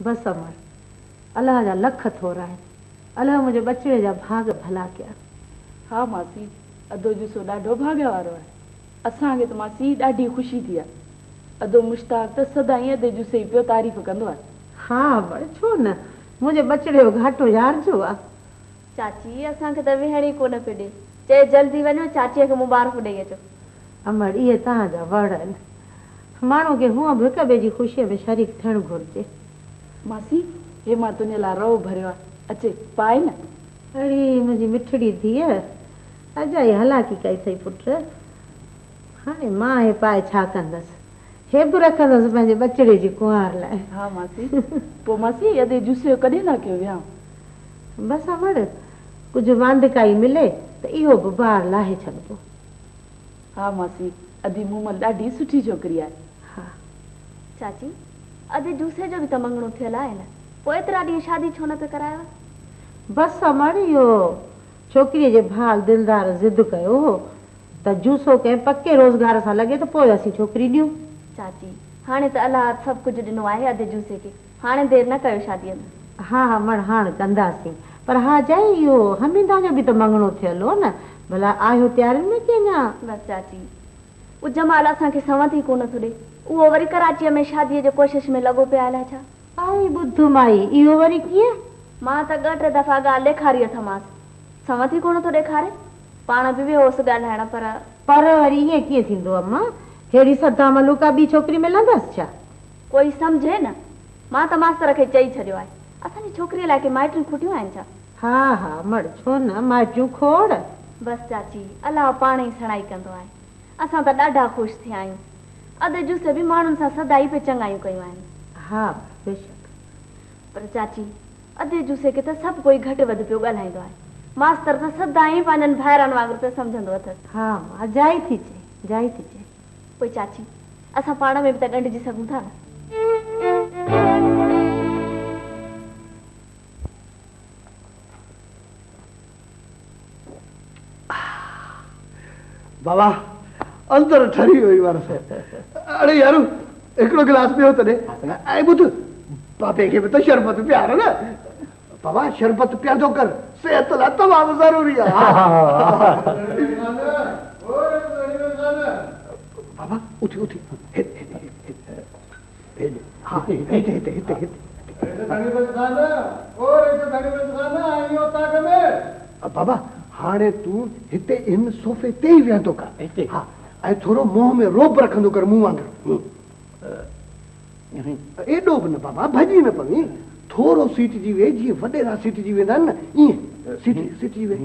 बस अमर, अल्लाह जा लख थोरा आहिनि। अल्लाह मुंहिंजे बचिड़े जा भाग भला कया। हा मासी, अदो जुसो ॾाढो भाग्य वारो आहे। असांखे त मासी ॾाढी ख़ुशी थी आहे। अदो मुश्ताक त सदाईं अदे जुसे पियो तारीफ़ कंदो आहे। हा पर छो न, मुंहिंजे बचिड़े जो घाटो यारजो आहे। चाची असांखे त वेहण ई कोन पियो ॾे, चए जल्दी वञो चाचीअ खे मुबारक ॾेई अचो। अमर, इहे तव्हांजा वड़ आहिनि। माण्हू खे हूअं बि हिक ॿिए जी ख़ुशीअ में शरीक थियणु घुरिजे। मासी, हे मां तुंहिंजे लाइ रओ भरियो आहे, अचे पाए न। अड़ी मुंहिंजी मिठड़ी धीअ, अजाई हलाकी कई अथई पुट। हाणे मां हे पाए छा कंदसि? हे बि रखंदसि पंहिंजे बचिड़े जी कुंवार लाइ। हा मासी, पोइ मासी अदे जुसे कॾहिं न कयो वियांव? बसि अमर, कुझु वांदिकाई मिले त इहो बि ॿार लाहे छॾिबो। हा मासी, अदी मूमल ॾाढी सुठी छोकिरी आहे। हा चाची, अदे जूसे जो बि त मंगणो थियल आहे न, पोइ एतिरा ॾींहं शादी छो न पे करायो? बसि अमर, इहो छोकिरीअ जे भाउ दिलदार ज़िद कयो हो त जूसो कंहिं पके रोज़गार सां लॻे त पोइ असीं छोकिरी ॾियूं। चाची, हाणे त अलाह सभु कुझु ॾिनो आहे अदे जूसे खे, हाणे देरि न कयो शादीअ में। हा अमर, हाणे कंदासीं, पर हा जाई इहो हमीदा जो बि त मंगणो थियल हो न। भला आहियो तयारियुनि में की अञा? बसि चाची, उहो जमाल असांखे संवत ई कोन थो ॾे। उहो वरी कराचीअ में शादीअ जे कोशिश में लॻो पियो आहे छा? आई ॿुधु माई, इहो वरी कीअं? मां त ॿ टे दफ़ा ॻाल्हि ॾेखारी अथमांसि, संवत ई कोन थो ॾेखारे। पाण बि वियोसि ॻाल्हाइण, पर वरी ईअं कीअं थींदो अम्मा? हेड़ी सदा मलूका ॿी छोकिरी मिलंदसि छा? कोई सम्झे न। मां त मास्तर खे चई छॾियो आहे, असांजी छोकिरीअ लाइ के माइटियूं खुटियूं आहिनि छा? हा हा मड़, छो न, माइटियूं खोड़। बसि चाची, अलाह पाण ई सणाई कंदो आहे। असां त ॾाढा ख़ुशि थिया आहियूं। अदे जुसे बि माण्हुनि सां सदाई पे चङायूं कयूं आहिनि। हा बेशक, पर चाची, अदे जुसे खे त सभु कोई घटि वधि पियो ॻाल्हाईंदो आहे। मास्तर त सदाई पंहिंजनि भाइरनि वांगुरु त सम्झंदो अथसि। हा मां जाई थी चए, जाई थी चए। पोइ चाची, असां पाण में बि त ॻंढिजी सघूं था न। बाबा अंदर ठरी हुई वरस। अरे यारू हिकिड़ो गिलास पियो त ॾे। ऐं ॿुध, बाबे खे बि त शरबत प्यार न। बाबा शरबत पियादो कर, सेहत लाइ तमामु ज़रूरी आहे। बाबा उथी उथी, हाँ हिते हिते हिते हिते। बाबा हाणे तूं हिते इन सोफ़े ते ई वेहंदो कर। हा, ऐं थोरो मुंहं में रोब रखंदो कर, मूं वांगुरु। एॾो बि न बाबा, भॼी न पवी। थोरो सीटजी वे, जीअं वॾेरा सीटजी वेंदा आहिनि न, ईअं सीटजी वे।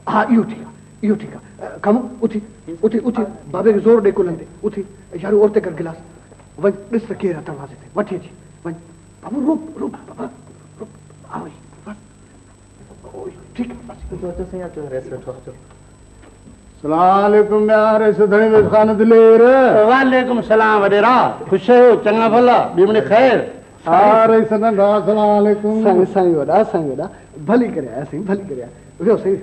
हा इहो ठीकु आहे, इहो ठीकु आहे। कमु उथी उथी उथी, बाबे खे ज़ोर ॾे कुलनि ते। उथी यारू ओर ते कर गिलास। वञ ॾिस त केरु आहे दरवाज़े ते, वठी अची वञ। बाबू रोक रोक बाबा, रोक। आओ बस ठीक है। सलाम यार, धणी में खान दिलेर। वालेकुम सलाम वडेरा, खुश हो, चंगा भला, बीमणे खैर। अरे सनंदा, अस्सलाम वालेकुम। साईं वॾा भली करे आया, साईं भली करे आया। वियो साईं।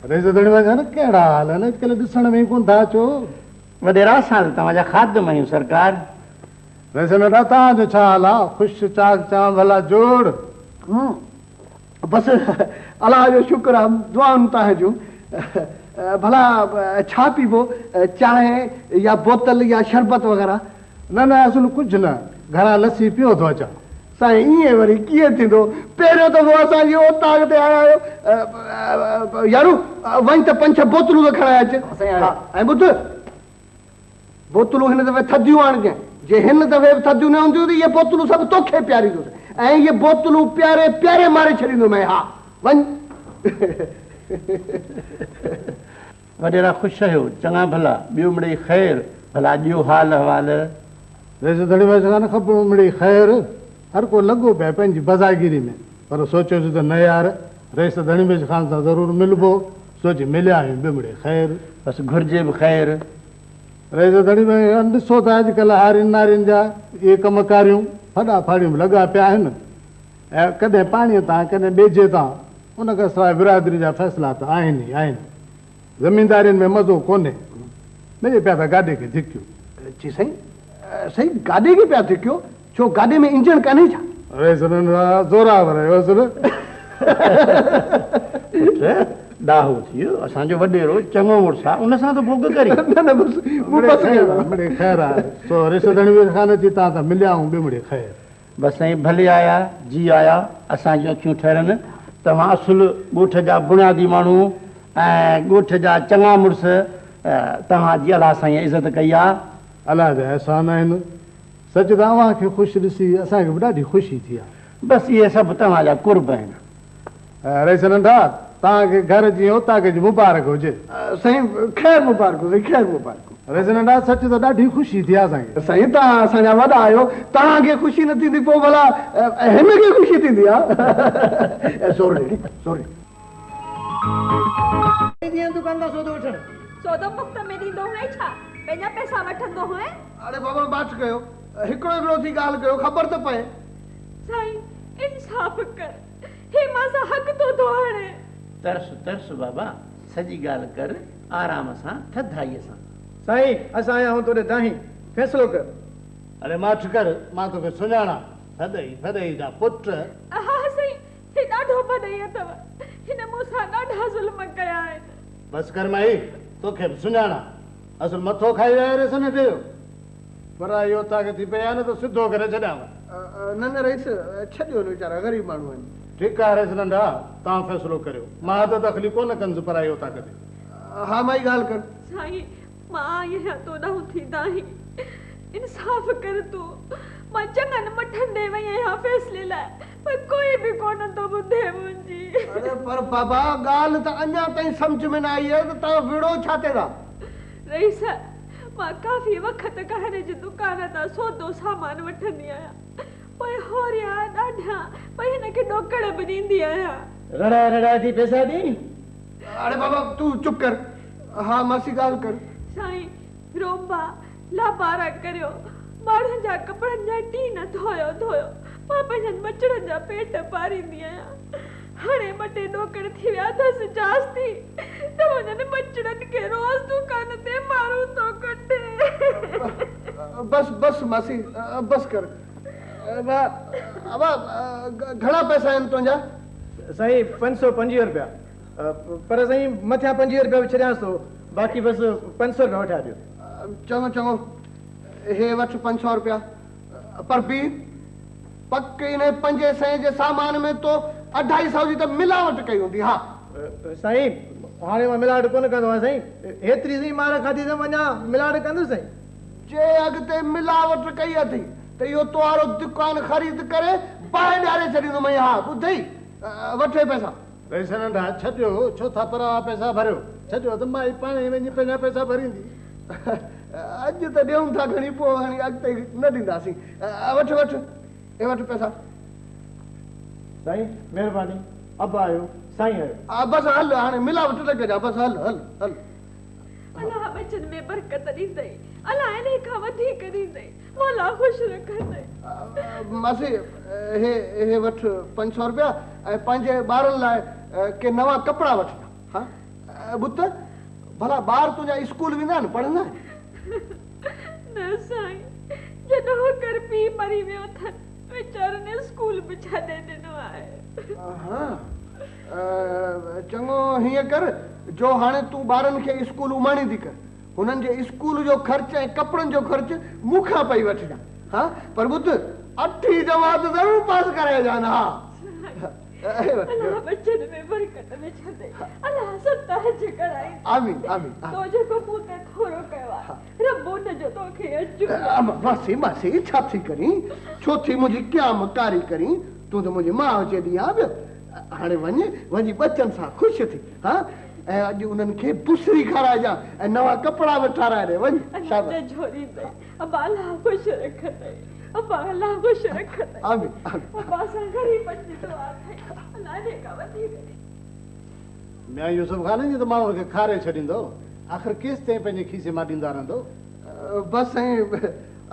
अरे धणी में जान कहिड़ा हाल आहिनि? अॼुकल्ह ॾिसण में कोन था अचो। वडेरा साल तव्हांजा खादम आहियूं सरकार। वैसे बेटा तव्हांजो छा हाल आहे? ख़ुशि चाक चां भला जोड़? बसि अलाह जो शुक्र आहे, दुआऊं तव्हांजूं। भला छा पीबो, चांहि या बोतल या शरबत वग़ैरह? न न असुल कुझु न, घरां लस्सी पियो थो अचां। साईं ईअं वरी कीअं थींदो? पहिरियों दफ़ो असांजी ओताग ते आया आहियो। यारू वञ त 5-6 बोतलूं त खणाए अच। ऐं ॿुध, बोतलूं हिन दफ़े थधियूं आणजांइ। जे हिन दफ़े बि थधियूं न हूंदियूं त इहे बोतलूं सभु तोखे पियारींदुसि, ऐं इहे बोतलूं प्यारे प्यारे मारे छॾींदोमांइ। हा वञ। वडेरा ख़ुशि आहियो, चङा भला, ॿियो मिड़ई ख़ैर, भला ॾियो हाल अहवाल। वैसे धणी में खपो मिड़ई ख़ैर, हर को लॻो पिया पंहिंजी बज़ागिरी में, पर सोचियोसीं त न यार, रईस धणी में ख़ान सां ज़रूरु मिलबो, सोची मिलिया आहियूं। ॿियो मिड़ई ख़ैर, बसि घुरिजे बि ख़ैर। रईस धणी में ॾिसो त अॼुकल्ह हारियुनि नारियुनि जा इहे कमकारियूं फॾा फाड़ियूं लॻा पिया आहिनि, ऐं कॾहिं पाणीअ तां कॾहिं ॿेझे तां, उन खां सवाइ बिरादरी जा फ़ैसिला त आहिनि ई आहिनि। ज़मीनदारियुनि में मज़ो कोन्हे, मिले पिया था गाॾे खे धिकियूं। जी साईं, साईं गाॾे खे पिया धिकियो छो गाॾे में इंजन कान्हे छा अरे सुनंदा जोरावर आहियो सुन ॾाहो थी वियो असांजो वॾेरो चङो मुड़ुसु आहे उन सां त भुग करी न बसि मूं बसि कयो मिड़े ख़ैर आहे सो रिश्तेदारी में खान अची तव्हां त मिलिया ऐं ॿियो मिड़े ख़ैर बसि साईं भले आया जी आया असांजूं अखियूं ठहिरनि तव्हां असुलु ॻोठ जा बुनियादी माण्हू ऐं ॻोठ जा चङा मुड़ुस तव्हांजी अलाह साईं इज़त कई आहे अलाह जा अहसान आहिनि सच तव्हांखे ख़ुशि ॾिसी असांखे बि ॾाढी ख़ुशी थी आहे बसि इहे सभु तव्हांजा कुर्ब आहिनि अरे नंढा तव्हांखे घर जी उतां जी मुबारक हुजे साईं ख़ैर मुबारक हुजे ख़ैर मुबारक अरे नंढा सच त ॾाढी ख़ुशी थी आहे असांखे साईं तव्हां असांजा वॾा आहियो तव्हांखे ख़ुशी न थींदी पोइ भला हिनखे ख़ुशी थींदी आहे सोरे सोरे दुकान खां सौदो वठण सौदो मुफ़्त में ॾींदो हुए छा पंहिंजा पैसा वठंदो हुए अरे बाबा बात कयो हिकिड़ो हिकिड़ो थी ॻाल्हि कयो ख़बर त पए साईं इंसाफ़ कर हे मां सां हक़ तो थो हाणे तरस तरस बाबा सॼी ॻाल्हि कर आराम सां थधाईअ सां साईं असां आया आहियूं तोॾे दाहीं फ़ैसिलो कर अरे माठ कर मां तोखे सुञाणा थदई जा पुट हा साईं हे ॾाढो भॾई अथव हिन मूंसां ॾाढा ज़ुल्म कया आहिनि बसि कर माई तोखे बि सुञाणा असुल मथो खाई विया रे सन थियो पर इहो तव्हांखे थी पई आहे न त सिधो करे छॾियांव न न रईस छॾियो न वीचारा ग़रीब माण्हू आहिनि ठीकु आहे रेस नंढा तव्हां फ़ैसिलो करियो मां त तकलीफ़ कोन कंदुसि पर इहो तव्हां कॾहिं हा माई ॻाल्हि कर साईं मां आहियां तो ॾांहुं थींदा ई इंसाफ़ कर तूं मां चङनि मठनि ॾे वई आहियां फ़ैसिले लाइ पर कोई बि कोन थो ॿुधे मुंहिंजी अरे पर बाबा ॻाल्हि त अञा ताईं सम्झ में न आई आहे त तव्हां विड़ो छा ते था रईस मां काफ़ी वक़्त खां हिन जी दुकान तां सौदो सामान वठंदी आहियां पोइ होरिया ॾाढा पोइ हिनखे ॾोकड़ बि ॾींदी आहियां रड़ा रड़ा थी पैसा ॾी अरे बाबा तूं चुप कर हा मासी ॻाल्हि कर साईं रोंबा लापारा करियो माण्हुनि जा कपिड़नि जा टी न धोयो मां पंहिंजनि बचड़नि जा पेट पारींदी आहियां हाणे ॿ टे ॾोकड़ थी विया अथसि जास्ती त हुननि बचड़नि खे रोज़ दुकान ते माण्हू थो कटे बस बस मासी बस कर घणा पैसा आहिनि तुंहिंजा साईं 525 रुपया पर साईं मथियां 25 रुपया छॾियांसि थो बाक़ी बसि 500 रुपया वठा ॾियो चङो चङो हे वठ 500 रुपया पर बि पक इन 500 जे सामान में तो 250 जी त मिलावट कई हूंदी हा साईं हाणे मां मिलावट कोन कंदो आहियां साईं हेतिरी साईं मार खाधी त अञा मिलावट कंदुसि साईं जे अॻिते मिलावट कई अथई त इहो तुहारो दुकान ख़रीद करे ॿाहिरि ॾियारे छॾींदुमि हा ॿुधई वठे पैसा रेस नंढा छॾियो छो था पर पैसा भरियो छॾियो त माई पाण ई वञी पंहिंजा पैसा भरींदी अॼु त ॾियूं था घणी पोइ हाणे अॻिते न ॾींदासीं वठ वठ हे वठ पैसा साईं महिरबानी अब आयो साईं आयो बसि हल हाणे मिलावट न कजां बसि हल हल हल अलाह बचन में बरकत ॾींदई अलाह इन खां वधीक ॾींदई मौला ख़ुशि रखंदई मासी हे वठ 500 रुपया ऐं पंहिंजे ॿारनि लाइ के नवां कपिड़ा वठिजा हा ॿुध भला ॿार तुंहिंजा स्कूल वेंदा आहिनि पढ़ंदा आहिनि न साईं जॾहिं कर पीउ मरी वियो अथनि वीचारनि स्कूल बि छॾे ॾिनो आहे हा चङो हीअं कर जो हाणे तूं ॿारनि खे स्कूल उमाणी थी कर हुननि जे स्कूल जो ख़र्चु ऐं कपिड़नि जो ख़र्चु मूंखां पई वठिजां हा पर ॿुध 8वीं जमात ज़रूरु पास कराइजांइ हा अलाह बचन में बरकत में छॾे अलाह सत हज कराई आमीन आमीन तो जेको मूं ते थोरो कयो आहे रब उनजो तोखे अचु मासी मासी छा थी करीं छो थी मुंहिंजी क़याम कारी करीं तूं त मुंहिंजी माउ चएंदी आहे हाणे वञी बचनि सां ख़ुशि थी हा ऐं अॼु उन्हनि खे बुसरी खाराइजां ऐं नवां कपिड़ा बि ठाराए ॾे वञ शाबाश अब्बा अलाह ख़ुशि रखंदई अब्बा अलाह ख़ुशि रखंदई आमीन अब्बा सां ग़रीबनि जी दुआ कई अलाह ने का वधीक मैं यूसुफ खान जी त माण्हुनि खे खारे छॾींदो आख़िर केसि ताईं पंहिंजे खीसे मां ॾींदा रहंदो बसि साईं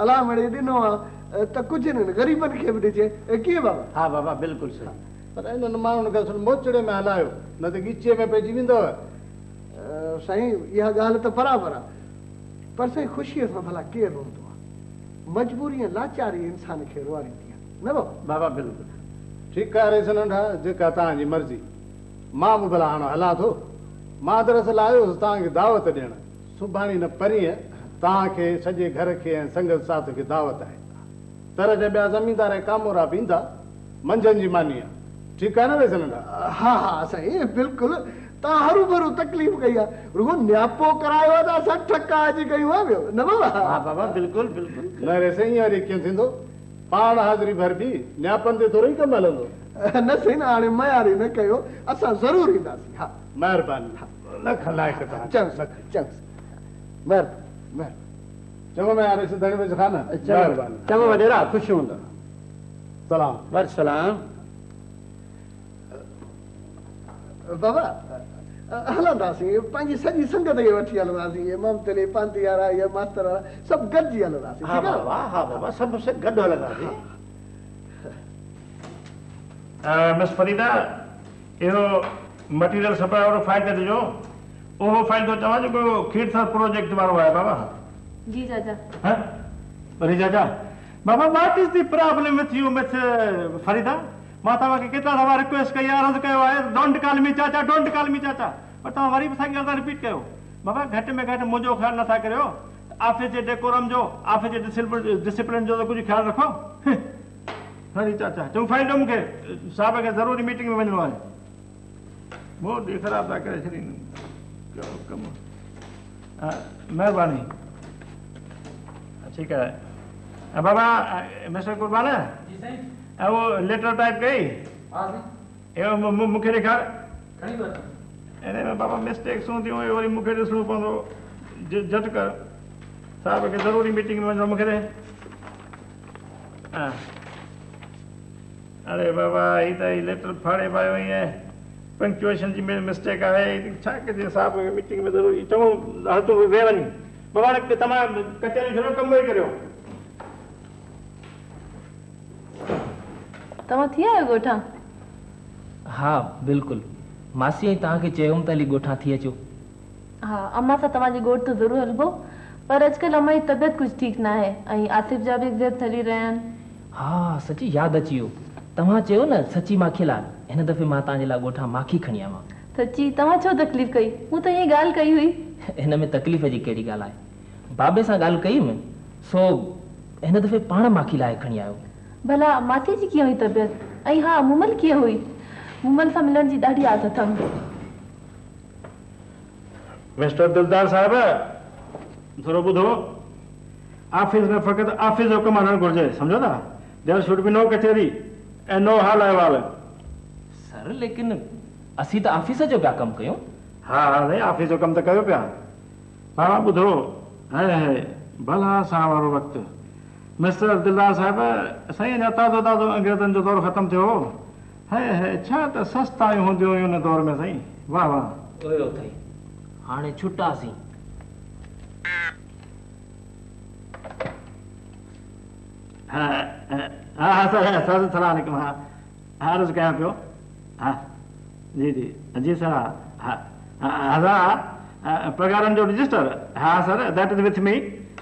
अलाह मिड़े ॾिनो आहे त कुझु न ग़रीबनि खे बि ॾिजे कीअं बाबा हा बाबा बिल्कुलु सही पर इन्हनि माण्हुनि खे असुल मोचड़े में हलायो न त ॻीचे में पइजी वेंदव साईं इहा ॻाल्हि त बराबरि आहे पर साईं ख़ुशीअ सां भला केरु रहंदो आहे मजबूरी ऐं लाचारी इंसान खे रुआरींदी आहे न बाबा? बाबा बिल्कुलु ठीकु आहे रेस नंढा, जेका तव्हांजी मर्ज़ी। मां बि भला हाणे हलां थो। मां दरअसल आयो हुउसि तव्हांखे दावत ॾियणु। सुभाणे न परीहं तव्हांखे सॼे घर खे ऐं संगत साथ खे दावत आहे। तर जा ॿिया ज़मीनदार ऐं कामोरा बि ईंदा। मंझंदि जी मानी आहे। ठीकु आहे न रेस नंढा? हा हा साईं बिल्कुलु। तव्हां हरू भरू तकलीफ़ कई आहे, रुगो न्यापो करायो आहे त असां ठका अची कयूं आहे ॿियो न बाबा? हा बाबा बिल्कुलु बिल्कुलु। न रेस ईअं वरी कीअं थींदो? पाण हाज़िरी भरबी, न्यापनि ते थोरो ई कमु हलंदो। न साईं हाणे मयारी न कयो, असां ज़रूरु ईंदासीं। हा महिरबानी। लख लाइक़ तव्हां। चङो चङो महिरबानी। चङो मैं यार इसे धणी में खाना। महिरबानी। चङो वॾेरा, ख़ुशि हूंदा। सलाम। वरसलाम। बाबा हलंदासीं, पंहिंजी सॼी संगत खे वठी हलंदासीं। इहे ममतली पंती वारा, इहे मास्तर वारा सभु गॾिजी हलंदासीं। हा बाबा, हा बाबा, सभु गॾु हलंदासीं। मिस फरीदा, इहो मटीरियल सप्लाई वारो फाइल ते ॾिजो। उहो फाइल थो चवां जेको खीरसर प्रोजेक्ट वारो आहे बाबा। जी चाचा। हाँ? अरे चाचा, बाबा what is the problem with you miss Farida? मां तव्हांखे केतिरा दफ़ा रिक्वेस्ट कई आहे, अर्ज़ु कयो आहे, डोंट कॉल मी चाचा, डोंट कॉल मी चाचा, पर तव्हां वरी बि साॻी ॻाल्हि था रिपीट कयो। बाबा घटि में घटि मुंहिंजो ख़्यालु नथा करियो। ऑफिस जे डेकोरम जो, ऑफिस जे डिसिप्लिन जो त कुझु ख़्यालु रखो। हरी चाचा, चऊं फाइल ॾियो मूंखे, साहिब खे ज़रूरी मीटिंग में वञिणो आहे। मूड ई ख़राबु था करे छॾीनि कमु। महिरबानी। ठीकु आहे बाबा। मिस्टर कुर्बान, ऐं वो लेटर टाइप कई? मूंखे ॾेखार। इन में बाबा मिस्टेक्सूं थियूं, वरी मूंखे ॾिसणो पवंदो। झटि कर, साहिब खे ज़रूरी मीटिंग में वञिणो, मूंखे ॾे। अरे बाबा, ही त ही लेटर फाड़े पायो ईअं, पंक्चुएशन जी मिस्टेक आहे। छा कजे, साहिब खे मीटिंग में ज़रूरी। चङो हल तूं वेह वञी। बाबा तव्हां कचहरी छॾो, कमु वेही करियो। तव्हां थी आहियो ॻोठां? हा बिल्कुलु। मासी तव्हांखे चयोमि त हली ॻोठां थी अचो। हा, अम्मा सां तव्हांजे ॻोठ त ज़रूरु हलिबो, पर अॼुकल्ह अम्मा जी तबियत कुझु ठीकु न आहे ऐं आसिफ़ जा बि एग्ज़ाम हली रहिया आहिनि। हा सची यादि अची वियो। तव्हां चयो न सची माखी लाइ, हिन दफ़े मां तव्हांजे लाइ ॻोठां माखी खणी आवां। सची? तव्हां छो तकलीफ़ कई? मूं त हीअ ॻाल्हि कई हुई। हिन में तकलीफ़ जी कहिड़ी ॻाल्हि आहे? बाबे सां ॻाल्हि कई सो हिन दफ़े पाण माखी लाइ खणी आयो। भला मासी जी कीअं हुई तबियत? ऐं हा, मूमल कीअं हुई? मूमल सां मिलण जी ॾाढी आस अथमि। मिस्टर दिलदार साहिब, थोरो ॿुधो। ऑफिस में फ़क़ति ऑफिस जो कमु हलणु घुरिजे, सम्झो था? देयर शुड बी नो कचहरी ऐं नो हाल अहिवाल। सर लेकिन असीं त ऑफिस जो पिया कमु कयूं। हा साईं, ऑफिस जो कमु त कयो पिया। हा ॿुधो, है भला सां वारो वक़्तु। मिस्टर दिलदार साहिब, साईं अञा ताज़ो ताज़ो अंग्रेज़नि जो दौरु ख़तमु थियो। है छा त सस्तायूं हूंदियूं हुयूं हुन दौर में साईं। वाह वाह। ओयो अथई, हाणे छुटासीं। हा हा हा सर, सलामकुम। हा हा, अर्ज़ु कयां पियो। हा जी जी जी सर। हा हा, पगारनि जो रजिस्टर? हा sir, that is with me.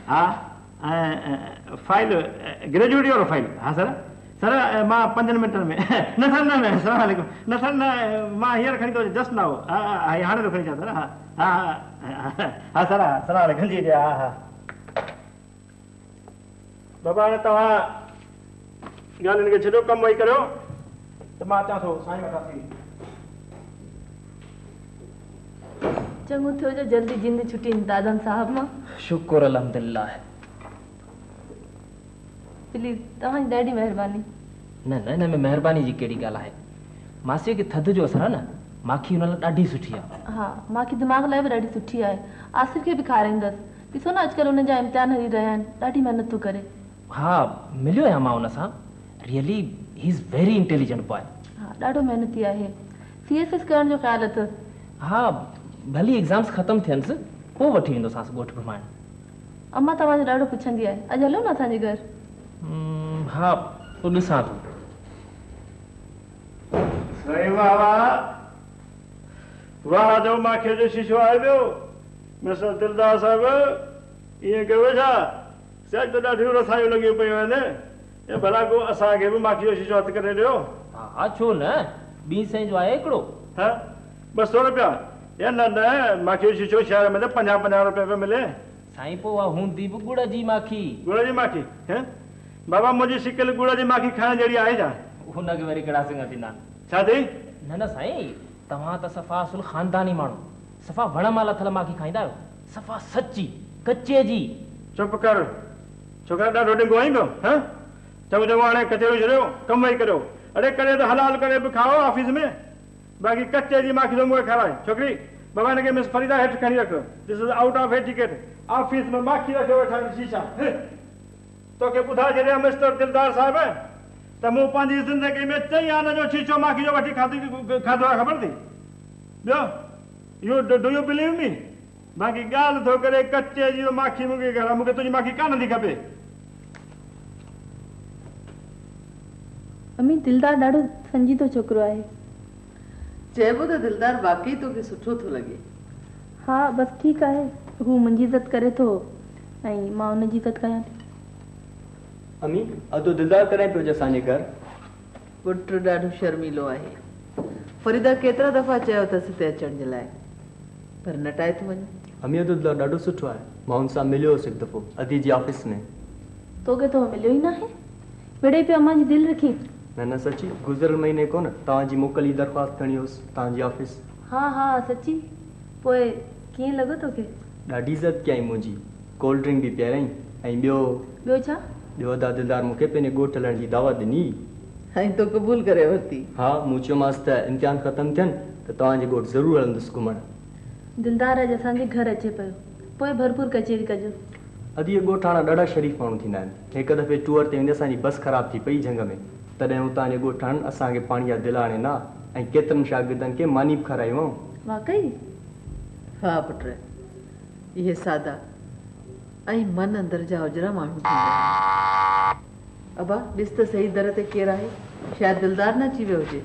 हा, ऐं फाइल ग्रेजुएट वारो फाइल? हा सर। सर मां 5 मिंटनि में न सर, न सलामकुम। न सर न, मां हींअर खणी थो अचां, जस्ट नाउ। हा हाणे थो खणी अचां सर। हा हा हा सर। हा सलामकुम। जी जी। हा हा बाबा, हाणे तव्हां ॻाल्हियुनि खे छॾियो, कमु वेही करियो, त मां अचां थो साईं वटां थी। चङो थियो जो जल्दी जिंद छुटी दादन साहब मां। शुक्र अल्हम्दुलिल्लाह। प्लीज़ तव्हांजी ॾाढी महिरबानी। न न, हिन में महिरबानी जी कहिड़ी ॻाल्हि आहे? मासीअ खे थधि जो असरु आहे न, माखी हुन लाइ ॾाढी सुठी आहे। हा, माखी दिमाग़ लाइ बि ॾाढी सुठी आहे। आसिफ़ खे बि खाराईंदसि। ॾिसो न अॼुकल्ह हुन जा इम्तिहान हली रहिया आहिनि, ॾाढी महिनत थो करे। हा मिलियो आहियां मां हुन सां। Really he is very intelligent boy. हा, ॾाढो महिनती आहे। CSS करण जो ख़्यालु अथसि। हा, भली एग्ज़ाम्स ख़तमु थियनिसि पोइ वठी वेंदोसांसि ॻोठ घुमाइण। अम्मा तव्हांजो ॾाढो पुछंदी आहे। अॼु हलो न असांजे घर? हा पोइ ॾिसां थो। साईं वाह वाह, वाह जो माखीअ जो शीशो आहे पियो। मिस्टर दिलदार साहिब, ईअं कयो छा? सच तो ॾाढियूं रसायूं लॻियूं पियूं आहिनि ऐं भला को असांखे बि माखी जो शीशो हथु करे ॾियो। हा छो न, 2 सौ जो आहे हिकिड़ो। हा 200 रुपया? या न न, माखी जो शीशो शहर में त 50-50 रुपए पे मिले। साईं पोइ उहा हूंदी बि गुड़ जी माखी। गुड़ जी माखी? हैं बाबा मुंहिंजी शिकिल गुड़ जी माखी खाइण जहिड़ी आहे छा? हुनखे वरी कहिड़ा सिंग थींदा आहिनि। छा थी? न न साईं, तव्हां त सफ़ा असुल ख़ानदानी माण्हू, सफ़ा वण मां लथल माखी खाईंदा आहियो, सफ़ा सची कचे जी। चुप कर, छोकिरा ॾाढो ॾिंगो आहीं पियो। हा चङो चङो हाणे कचेरो छॾियो, कमु ई करियो। अरे करे त हलाल करे बि खाओ ऑफिस में, बाक़ी कचे जी माखी तो मूंखे खाराए। छोकिरी बाबा हिनखे मिस फरीदा हेठि खणी रख, this is out of etiquette. Office में माखी रखियो वेठा शीशा। तोखे ॿुधाए छॾियां मिस्टर दिलदार साहिब त मूं पंहिंजी ज़िंदगी में 4 आने जो शीशो माखी जो वठी खाधो आहे, ख़बर थी? ॿियो U do U believe me? बाक़ी ॻाल्हि थो करे कचे जी माखी मूंखे तुंहिंजी माखी कान थी खपे। अम्मी दिलदार ॾाढो संजीदो छोकिरो आहे। चइबो त दिलदार वाकई तोखे सुठो थो लॻे। हा बसि ठीकु आहे, हू मुंहिंजी इज़त करे थो ऐं मां हुनजी इज़त कयां थी। अम्मी अदो दिलदार करें पियो असांजे घर। पुट ॾाढो शर्मीलो आहे। फरीदा केतिरा दफ़ा चयो अथसि हिते अचण जे लाइ, पर नटाए थो वञे। अम्मी अदो दिलदार ॾाढो सुठो आहे, मां हुन सां मिलियो हुउसि हिकु दफ़ो अदी जी ऑफिस में। तोखे तो मिलियो ई न आहे, विड़े पियो अम्मा जी दिलि रखी। न न सची, गुज़िरियल महीने कोन तव्हांजी मोकल जी दरख़्वास्त खणी हुउसि तव्हांजी ऑफिस। हा हा सची, पोइ कीअं लॻो तोखे? ॾाढी इज़त कयईं मुंहिंजी, कोल्ड ड्रिंक बि पीआराईं ऐं ॿियो छा? ॿियो अदा दिलदार मूंखे पंहिंजे ॻोठ हलण जी दावत ॾिनी ऐं तो क़बूल करे वरिती। हा मूं चयोमांसि त इम्तिहान ख़तमु थियनि त तव्हांजे ॻोठ ज़रूरु हलंदुसि घुमणु। दिलदार अॼु असांजे घर अचे पियो, पोइ भरपूर कचेरी कजो। अदी इहे ॻोठाणा ॾाढा शरीफ़ माण्हू थींदा आहिनि। हिकु दफ़े टूर ते वेंदे असांजी बस ख़राबु थी पई झंग में, तॾहिं हुतां जे ॻोठाणनि असांखे पाणी जा दिला आणे ना ऐं केतिरनि शागिर्दनि खे मानी बि खारायूं। वाकई? हा पुट, इहे सादा ऐं मन अंदरि जा हुजरा माण्हू थींदा आहिनि। अबा ॾिस त सही दर ते केरु आहे, शायदि दिलदार न अची वियो हुजे।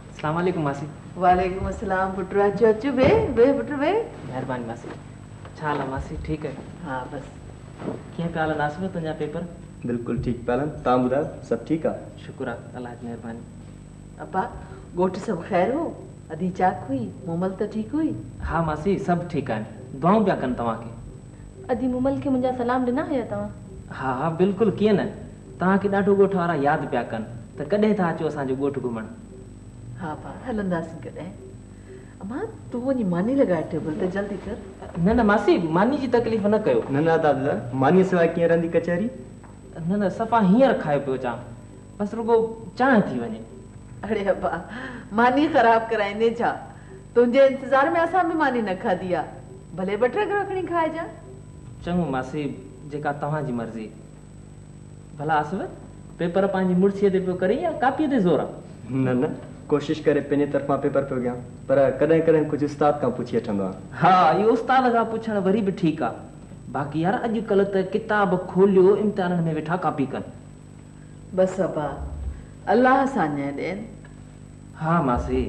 अस्सलाम वालेकुम मासी। वालेकुम अस्सलाम पुट, अचो अचो, वे पुट वे। महिरबानी मासी। छा हाल आहे मासी? ठीकु आहे? हा बसि। कीअं पिया हलनि आसिफ तुंहिंजा पेपर? बिल्कुलु ठीकु पिया हलनि, तव्हां ॿुधायो सभु ठीकु आहे? शुक्र आहे अलाह जी महिरबानी। अबा ॻोठ सभु ख़ैर हो? अदी चाक हुई, मोमल त ठीकु हुई? हा मासी सभु ठीकु आहिनि, दुआऊं पिया कनि तव्हांखे। अदी मोमल खे मुंहिंजा सलाम ॾिना हुया तव्हां? हा हा बिल्कुलु, कीअं न, तव्हांखे ॾाढो ॻोठ वारा यादि पिया कनि त कॾहिं था अचो असांजो ॻोठ घुमणु। हा भा हलंदासीं कॾहिं। अम्मा तूं वञी मानी लॻाए टेबल ते, जल्दी कर। न न मासी मानी जी तकलीफ़ न कयो। न न दादा, मानीअ सवाइ कीअं रहंदी कचहरी? न न सफ़ा हींअर खायो पियो जाम, बसि रुगो चांहि थी वञे। अड़े अब्बा मानी ख़राब कराईंदे छा, तुंहिंजे इंतज़ार में असां बि मानी न खाधी आहे, भले ॿ टे खणी खाइजां। चङो मासी, जेका तव्हांजी मर्ज़ी। भला आसिफ पेपर पंहिंजी मुड़सीअ ते पियो करे या कापीअ ते ज़ोर आहे? न न कोशिशि करे पंहिंजे तरफ़ां पेपर पियो कयां, पर कॾहिं कॾहिं कुझु उस्ताद खां पुछी वठंदो आहियां। हा इहो उस्ताद खां पुछणु वरी बि ठीकु आहे, बाक़ी यार अॼुकल्ह त किताब खोलियो इम्तिहाननि में वेठा कापी कनि। बसि अब्बा अलाह सां न्याय ॾियनि। हा मासी।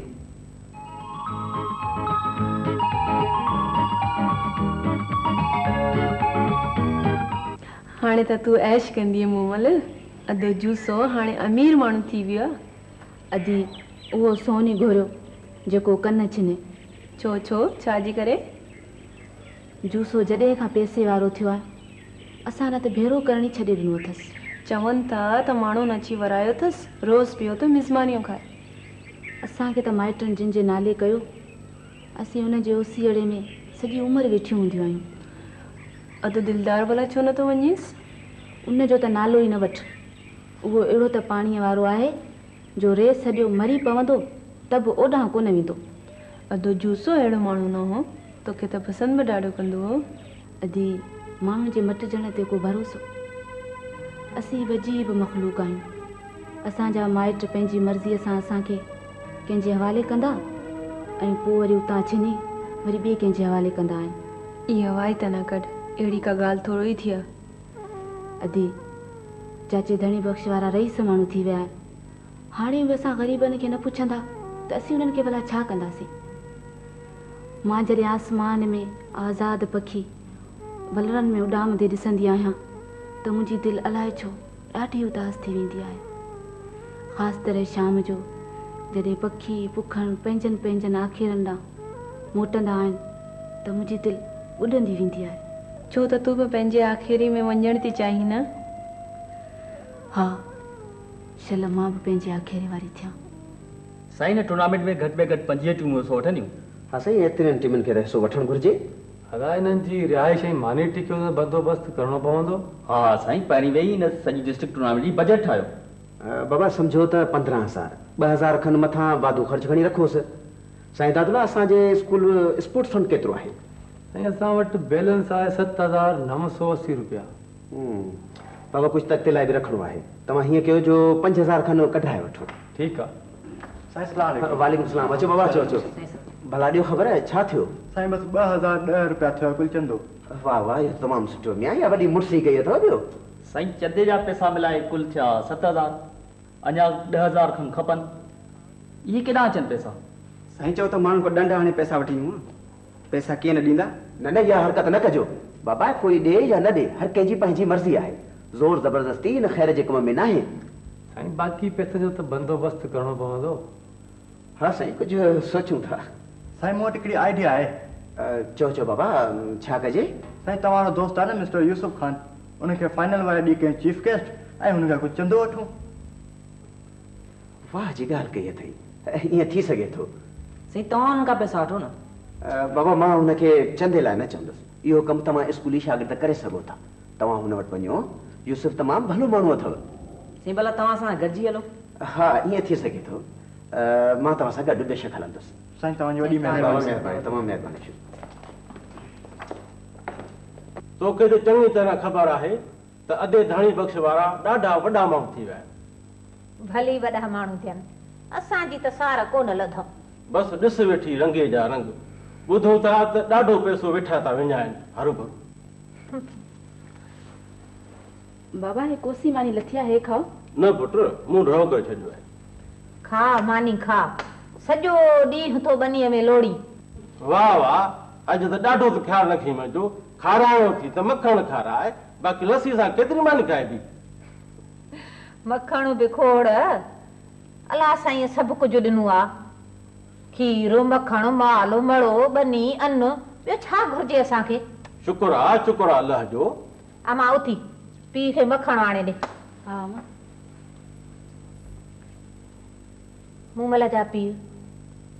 हाणे त तूं ऐश कंदीअ मोमल, अधु जूसो हाणे अमीर माण्हू थी वियो आहे। अदी उहो सोनी घुरियो जेको कन छिने। छो छो छाजी करे? जूसो जॾहिं खां पैसे वारो थियो आहे असां न त भेरो करण ई छॾे ॾिनो अथसि। चवनि था त माण्हू नची वरायो अथसि, रोज़ पियो त मिज़मानियूं खाए। असांखे त माइटनि जिन जे नाले कयो, असीं हुनजे ओसीअड़े में सॼी उमिरि वेठियूं हूंदियूं आहियूं। अधु दिलदार भला छो नथो वञीसि? उनजो त नालो ई न वठि, उहो अहिड़ो त पाणीअ वारो आहे जो रेस सॼो मरी पवंदो त बि ओॾां कोन वेंदो। अधु जूसो अहिड़ो माण्हू न हो, तोखे त पसंदि बि ॾाढो कंदो हो। अदी माण्हुनि जे मटिजण ते को भरोसो, असीं वजीब मख़लूक आहियूं। असांजा माइट पंहिंजी मर्ज़ीअ सां असांखे कंहिंजे हवाले कंदा ऐं पोइ वरी उतां छिनी वरी ॿिए कंहिंजे हवाले कंदा आहिनि। इहा हवाई त न कढ, अहिड़ी का ॻाल्हि थोरो ई थी आहे। अदी चाचे धणी बख़्श वारा रईस माण्हू थी विया आहिनि, हाणे बि असां ग़रीबनि खे न पुछंदा त असीं उन्हनि खे भला छा कंदासीं? मां जॾहिं आसमान में आज़ाद पखी बलरनि में उॾामंदे ॾिसंदी आहियां त मुंहिंजी दिलि अलाए छो ॾाढी उदास थी वेंदी आहे। ख़ासि तरह शाम जो जॾहिं पखी पुखण पंहिंजनि आखेरनि ॾांहुं मोटंदा आहिनि त मुंहिंजी दिलि उॾंदी वेंदी आहे। छो त तूं बि पंहिंजे आख़िरी में वञण थी चाहीं न? हा, शल मां बि पंहिंजे आखेरे वारी थियां। साईं, टूर्नामेंट में घटि में घटि 25 टीमूं वठंदियूं। हाँ साईं, एतिरनि टीमुनि खे हिसो वठणु घुरिजे। अदा इन्हनि जी रिहाइश ऐं मानी टिकियो जो बंदोबस्तु करणो पवंदो। हाँ साईं, पहिरीं वेही हिन सॼी डिस्ट्रिक्ट टूर्नामेंट जी बजट ठाहियो। बाबा सम्झो त 15,000 2,000 खनि मथां वाधू ख़र्च खणी रखोसि। साईं दादुला, असांजे स्कूल स्पोर्ट्स फंड केतिरो आहे? साईं, असां वटि बैलेंस आहे 7,980 रुपया। बाबा, कुझु तक़्ते लाइ बि रखिणो आहे। तव्हां हीअं कयो जो 5,000 खनि कढाए वठो। ठीकु आहे साईं। वालेकुम सलाम। अचो बाबा, अचो। भला ॾियो, ख़बर आहे छा थियो? साईं, बसि 2,010 रुपया थियो कुल चंदो। वाह वाह, इहो तमामु सुठो मिया, इहा वॾी मुड़सी कई अथव। ॿियो साईं, चंदे जा पैसा मिलाए कुल थिया 7,000। अञा 10,000 खनि खपनि। इहे केॾां अचनि पैसा? साईं, चओ त माण्हुनि खां ॾंड हाणे पैसा वठी ॾियूं। पैसा कीअं न ॾींदा? न इहा हरकत न कजो बाबा। कोई ॾे या न ॾे, हर कंहिंजी पंहिंजी मर्ज़ी आहे। ज़ोर ज़बरदस्ती हिन ख़ैर जे कम में न आहे। साईं, बाक़ी पैसे जो त बंदोबस्तु करणो पवंदो। हाँ साईं, कुझु सोचूं था। साईं, मूं वटि हिकिड़ी आइडिया आहे। चओ बाबा, छा कजे? साईं, तव्हांजो दोस्त आहे न मिस्टर यूसुफ ख़ान, उनखे फाइनल वारे ॾींहुं कयूं चीफ गेस्ट ऐं हुनखां कुझु चंदो वठूं। वाह जी ॻाल्हि कई अथई। ईअं थी सघे थो। साईं, तव्हां हुन खां पैसा वठो न। बाबा, मां हुनखे चंदे लाइ न चवंदुसि। इहो कमु तव्हां स्कूली शागिर्द करे सघो था। तव्हां हुन वटि वञो। यूसुफ तमामु भलो माण्हू अथव। साईं, भला तव्हां सां गॾिजी हलो। हा, ईअं थी सघे थो। मां तव्हां सां गॾु बेशक हलंदुसि। साईं, तव्हांजी वॾी महिरबानी। तमामु महिरबानी। तोखे त चङी तरह ख़बर आहे त अधे धाणी बख़्श वारा ॾाढा वॾा माण्हू थी विया आहिनि। भली वॾा माण्हू थियनि, असांजी त सार कोन लधो। बसि ॾिस वेठी रंगे जा रंग। ॿुधो था त ॾाढो पैसो वेठा था विञाइनि हरू भरू। बाबा, हे कोसी मानी लथी आहे, हे खाओ। न पुट, मूं रहो करे छॾियो आहे। खा मानी खा, सॼो ॾींहुं थो बनीअ में लोड़ी। वाह वाह, अॼु त ॾाढो त ख़्यालु रखी मुंहिंजो। खाराइणो थी त मखण खाराए, बाक़ी लस्सी सां केतिरी मानी खाइबी? मखण बि खोड़, अलाह साईं सभु कुझु ॾिनो आहे। खीर, मखण, माल, मड़ो, बनी, अन्न, ॿियो छा घुर्जे असांखे? शुक्र आहे अलाह जो। अमां उथी पीउ खे मखण आणे ॾे। हा मां। मूमल जा पीउ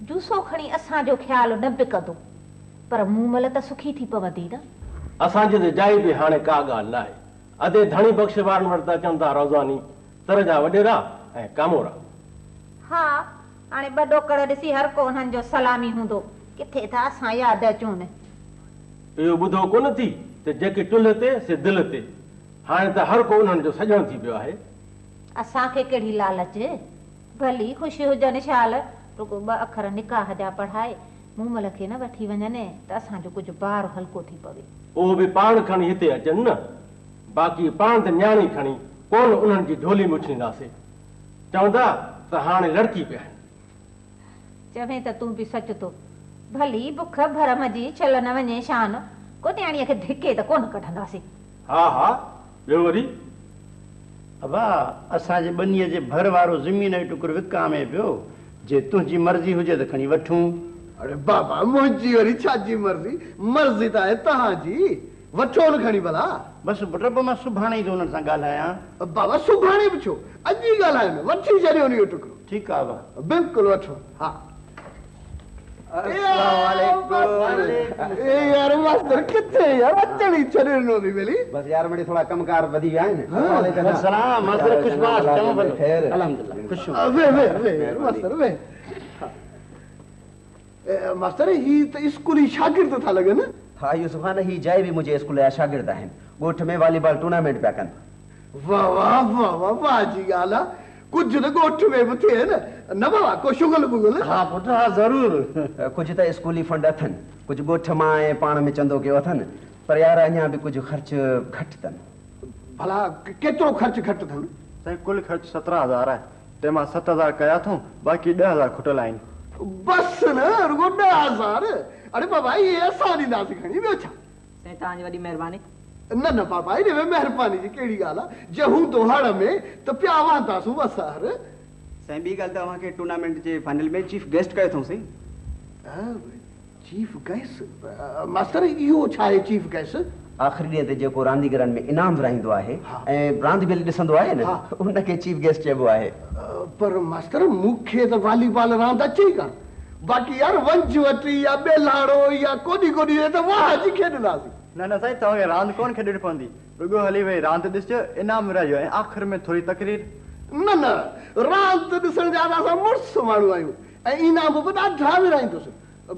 जूसो खणी असांजो ख़्यालु न बि कंदो, पर मूमल त सुखी थी पवंदी न। असांजे त जाइ बि हाणे का ॻाल्हि न आहे। अधे धणी बख़्श वारनि वटि त चवनि था रोज़ानी तर जा वॾेरा ऐं कामोरा। हा, हाणे ॿ ॾोकड़ ॾिसी हर को हुननि जो सलामी हूंदो, किथे था असां यादि अचूं न। इहो ॿुधो कोन थी त जेके चुल्ह ते से दिलि ते। हाणे त हर को उन्हनि जो सॼण थी पियो आहे। असांखे कहिड़ी लालच, भली ख़ुशी हुजनि शाल, रुगो 2 अखर निकाह जा पढ़ाए मूमल खे न वठी वञनि त असांजो कुझु भार हल्को थी पवे। उहो बि पाण खणी हिते अचनि न, बाक़ी पाण त न्याणी खणी कोन उन्हनि जी झोली में उछलींदासीं। चवंदा त हाणे लड़की पिया आहिनि। चवे त तूं बि सच तो, भली बुख भरम जी छल न वञे शान, कोन्याणीअ खे धिके त कोन कढंदासीं। हा, ॿियो वरी? अबा, असांजे बनीअ जे भर वारो ज़मीन जो टुकुर विकामे पियो। जे तुंहिंजी मर्ज़ी हुजे त खणी वठूं। अरे बाबा, मुंहिंजी वरी छाजी मर्ज़ी? मर्ज़ी त आहे तव्हांजी, वठो न खणी भला। बसि पुट, पोइ मां सुभाणे ई थो हुननि सां ॻाल्हायां। बाबा, सुभाणे बि छो, अॼु ई ॻाल्हायो, वठी छॾियो इहो टुकड़ो। ठीकु आहे बाबा, बिल्कुलु वठो। हा, यार मास्टर किथे यार, अचण ई छॾियो थी मिली। बसि यार मिड़ी थोड़ा कमकार वधी विया आहिनि। सलाम मास्टर, खुशबाश चङो भलो। अल्हम्दुलिल्लाह, खुश वे मास्टर वे। मास्टर, ही त स्कूली शागिर्द था लॻनि। हा यूसुफ खान, ही जाइ बि मुंहिंजे स्कूल जा शागिर्द आहिनि। ॻोठ में वॉलीबॉल टूर्नामेंट पिया कनि। वाह वाह वाह वाह, वाह जी ॻाल्हि आहे। कुझु न ॻोठ में बि थिए न बाबा, को शुगल बुगल? हा पुट, हा ज़रूरु। कुझु त स्कूली फंड अथनि, कुझु ॻोठ मां ऐं पाण में चंदो कयो अथनि, पर यार अञा बि कुझु ख़र्च घटि अथनि। भला केतिरो ख़र्च घटि अथनि? साईं, कुल ख़र्च 17,000 आहे। तंहिंमां 7,000 कया अथऊं, बाक़ी 10,000 खुटल आहिनि। बसि न, रुगो 10,000। अरे बाबा ये असां ॾींदासीं खणी ॿियो छा साईं तव्हांजी वॾी महिरबानी न न बाबा इन में महिरबानी जी कहिड़ी ॻाल्हि आहे जे हूंदो हड़ में त पिया वांदासूं बसि हर साईं ॿी ॻाल्हि तव्हांखे टूर्नामेंट जे फाइनल में चीफ गेस्ट कयो अथऊं चीफ गेस्ट मास्टर इहो छा आहे चीफ गेस्ट आख़िरी ॾींहं ते जेको रांदीगरनि में इनाम विराईंदो आहे ऐं रांदि बि ॾिसंदो आहे न उनखे चीफ गेस्ट चइबो आहे पर मास्टर मूंखे त वॉलीबॉल रांदि अचे ई कान बाक़ी यार वंज वठी या बेलाड़ो या कोॾी कोॾी त वाह जी खेॾंदासीं न न साईं तव्हांखे रांदि कोन खेॾणी पवंदी रुॻो हली वई रांदि ॾिसजो इनाम विराइजो ऐं आख़िर में थोरी तकरीर न न रांदि ॾिसण जा असां मुड़ुस माण्हू आहियूं ऐं इनाम बि ॾाढा विराईंदुसि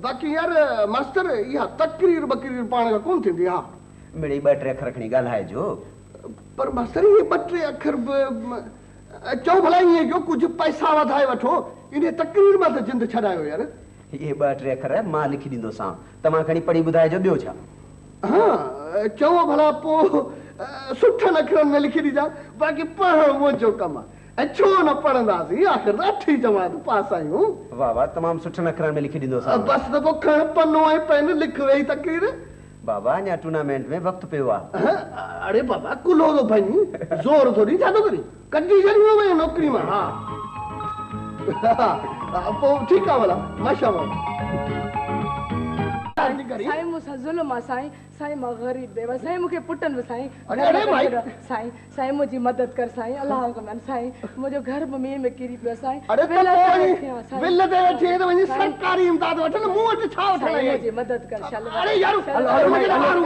बाक़ी यार मास्टर इहा तकरीर बकरीर पाण खां कोन थींदी हा मिड़ई 2-3 अखर खणी ॻाल्हाइजो पर मास्टर इहे 2-3 अखर चओ भला ईअं जो कुझु पैसा वधाए वठो इन तकरीर मां त जिंद छॾायो यार इहे 2-3 अखर मां लिखी ॾींदोसां तव्हां खणी पढ़ी ॿुधाइजो ॿियो छा हा चओ भला पोइ सुठनि अखरनि में लिखी ॾींदा बाक़ी पढ़णु मुंहिंजो कमु आहे ऐं छो न पढ़ंदासीं आख़िर त 8वीं जमात पास आहियूं वाह वाह तमामु सुठनि अखरनि में लिखी ॾींदोसां बसि त पोइ खण पनो ऐं पेन लिख वेही तकरीर बाबा अञा टूर्नामेंट में वक़्तु पियो आहे अरे बाबा कुलो थो भञी ज़ोर थोरी छा थो करी कढी छॾियो वई नौकिरी मां हा पोइ ठीकु आहे भला माशा साईं मूंसां ज़ुल्म आहे साईं साईं मां ग़रीब बेवा साईं मूंखे पुटनि बि साईं अरे भाई साईं साईं मुंहिंजी मदद कर साईं अलाह कमन साईं मुंहिंजो घर बि मींहं में किरी पियो साईं अरे बिल ते वठी त वञी सरकारी इमदाद वठनि मूं वटि छा वठण आई मुंहिंजी मदद कर शाल अरे यार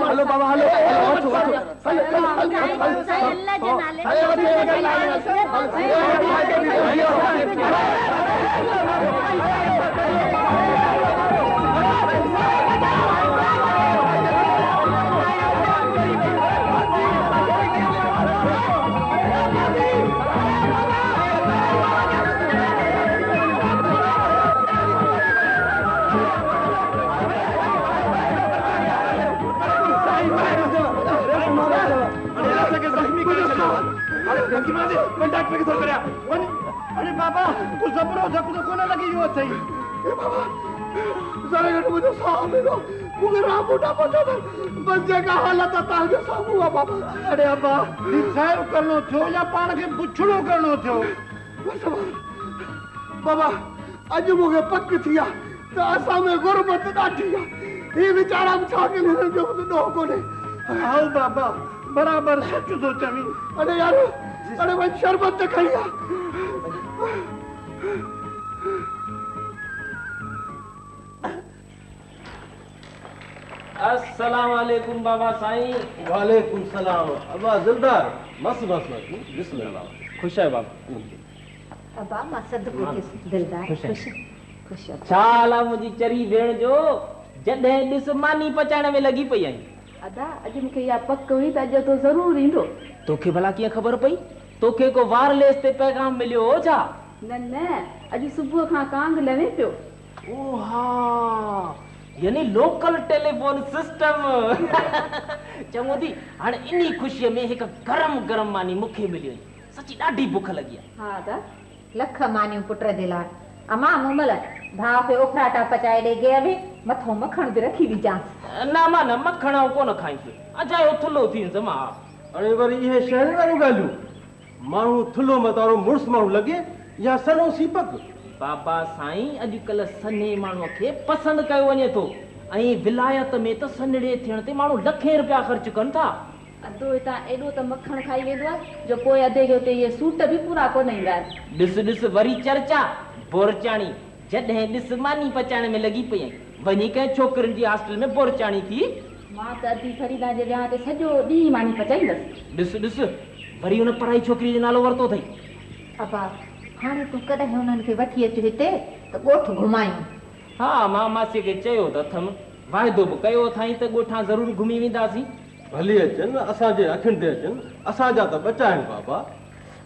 हलो बाबा हलो अरे बाबा तू जबरो जबरो कोन लगी यो सही ए बाबा जरा गट मुझे साहब लो मुझे राम मोटा पता था बच्चे का हालत था के सब हुआ बाबा अरे अब्बा डिसाइड करनो थियो या पाण के पुछड़ो करनो थियो बाबा आज मुझे पक थिया तो असा में गुरबत ॾाढी आहे ये बेचारा छा के ने जो दो कोने आओ बाबा बराबर सच तो चवी अरे यार अरे भाई शरबत खइया अस्सलाम वालेकुम बाबा साईं वालेकुम सलाम अब्बा दिलदार मस्त मस्त बिस्मिल्लाह खुश है बाबा अब्बा मां सदको के दिलदार खुश खुश छाला मुंहिंजी चरी भेण जो जॾहिं ॾिस मानी पचाइण में लॻी पई आई अदा अॼु मूंखे इहा पक हुई त अॼु तो ज़रूरु ईंदो तोखे भला कीअं ख़बर पई तोखे को वायरलेस ते पैगाम मिलियो हो छा न न अॼु सुबुह खां कांग लहे पियो ओ हा यानी लोकल टेलीफोन सिस्टम चङो थी हाणे इन्ही ख़ुशीअ में हिकु गरम गरम मानी मूंखे मिली वई सची ॾाढी बुख लॻी आहे हा दा लख मानियूं पुट जे लाइ अमा मूमल भाउ खे उखराटा पचाए ॾे गे में मथो मखण बि रखी ॾिजांसि न मां न मखण कोन खाईंसि अजायो थुलो थींसि मां अरे वरी इहे शहर वारियूं ॻाल्हियूं माण्हू थुलो मतारो मुड़ुस माण्हू लॻे या सनो सीपक बाबा साईं अॼुकल्ह सने माण्हूअ खे पसंदि कयो वञे थो ऐं विलायत में त सनड़े थियण ते माण्हू लखे रुपया ख़र्च कनि था अधो हितां एॾो त मखण खाई वेंदो आहे जो पोइ अधे खे उते इहे सूट बि पूरा कोन ईंदा आहिनि ॾिस ॾिस वरी चर्चा बोरचाणी जॾहिं ॾिस मानी पचाइण में लॻी पई आई वञी कंहिं छोकिरियुनि जी हॉस्टल में बोरचाणी थी मां त अधी फरीदा जे विहांउ ते सॼो ॾींहुं मानी पचाईंदसि ॾिस ॾिस वरी हुन पढ़ाई छोकिरी जो नालो वरितो अथई अबा हाणे तूं कॾहिं हुननि खे वठी अचु हिते त ॻोठ घुमायूं हा मां मासीअ खे चयो त अथमि वाइदो बि कयो अथई त ॻोठां ज़रूरु घुमी वेंदासीं भली अचनि असांजे अखियुनि ते अचनि असांजा त बचा आहिनि बाबा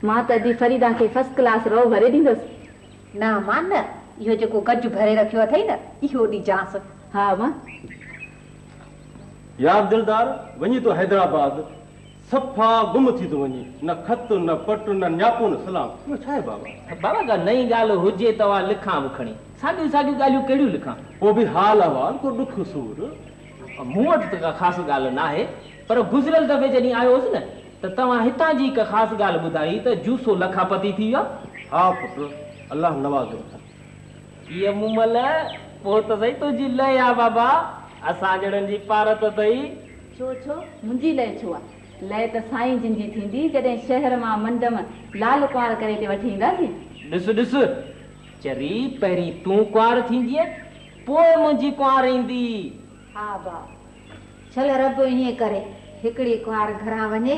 मां त अधी फरीदा खे फर्स्ट क्लास रओ भरे ॾींदसि न मां न इहो जेको गज भरे रखियो अथई न इहो ॾिजांसि हा मां यार दिलदार वञी तो हैदराबाद सफ़ा गुम थी थो वञे, न ख़त न पट न न्यापो न सलाम। इहो छा आहे बाबा? बाबा का नई ॻाल्हि हुजे तव्हां लिखां बि खणी, साॻियूं साॻियूं ॻाल्हियूं कहिड़ियूं लिखां? पोइ बि हाल अहवाल को ॾुख सूर। मूं वटि त का ख़ासि ॻाल्हि न आहे, पर गुज़िरियल दफ़े जॾहिं आयो हुउसि न त तव्हां हितां जी हिकु ख़ासि ॻाल्हि ॿुधाई त जूसो लखापती थी वियो। हा पुटु, अलाह नवाज़ो। इहा मूमल पोइ त सही तुंहिंजी लय आहे बाबा, असां ॼणनि जी पारत अथई। छो छो मुंहिंजी लय छो आहे? लय त साईं जिन जी थींदी जॾहिं शहर मां मंडम लाल कुंवार करे ते वठी ईंदासीं। ॾिस ॾिस, चरी पहिरीं तूं कुंवार थींदीअ, पोइ मुंहिंजी कुंवार ईंदी। हा भाउ, छल रब ईअं करे हिकिड़ी कुंवार घरां वञे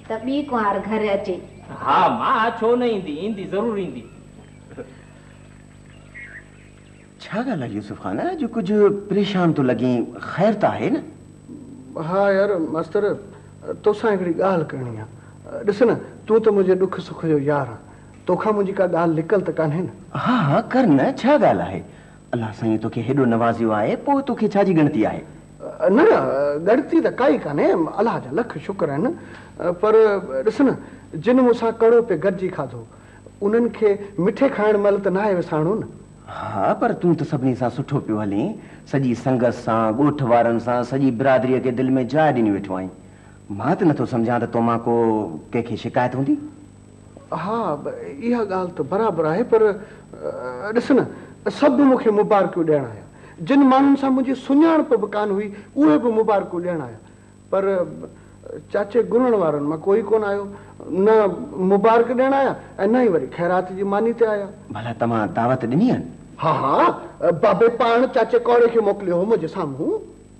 त ॿी कुंवार घर अचे। हा मां छो न ईंदी, ईंदी ज़रूरु ईंदी। छा ॻाल्हि आहे यूसुफ ख़ान, अॼु कुझु परेशान तो लॻीं, ख़ैर त आहे न? हा यार मास्तर, तोसां हिकिड़ी ॻाल्हि करणी आहे। ॾिस न, तूं त मुंहिंजे ॾुख सुख जो यार आहे, तोखां मुंहिंजी का ॻाल्हि निकल त कान्हे न? हा हा कर न, छा ॻाल्हि आहे? अलाह साईं तोखे हेॾो नवाज़ियो आहे, पोइ तोखे छा जी ॻणती आहे? न ॻणती त काई कान्हे, अलाह जा लख शुक्र आहिनि, पर ॾिस न, जिन मूंसां कड़ो पे गॾिजी खाधो उन्हनि खे मिठे खाइण महिल त न आहे विसारणो न। हा पर तूं त सभिनी सां सुठो पियो हलीं, सॼी संगत सां, ॻोठ वारनि सां, सॼी बिरादरीअ खे दिलि में जाइ ॾिनी वेठो आहीं। मां त नथो सम्झां त तो मां को कंहिंखे शिकायत हूंदी? हा इहा ॻाल्हि त बराबरि आहे, पर ॾिस न, सभु मूंखे मुबारकूं ॾियण आया, जिन माण्हुनि सां मुंहिंजी सुञाणप बि कान हुई उहे बि मुबारकूं ॾियण आया, पर चाचे गुणण वारनि मां कोई कोन आयो, न मुबारक ॾियण आया ऐं न ई वरी ख़ैरात जी मानी ते आया। भला तव्हां दावत ॾिनी आहिनि? हा हा, बाबे पाण चाचे कौड़े खे मोकिलियो हो मुंहिंजे साम्हूं।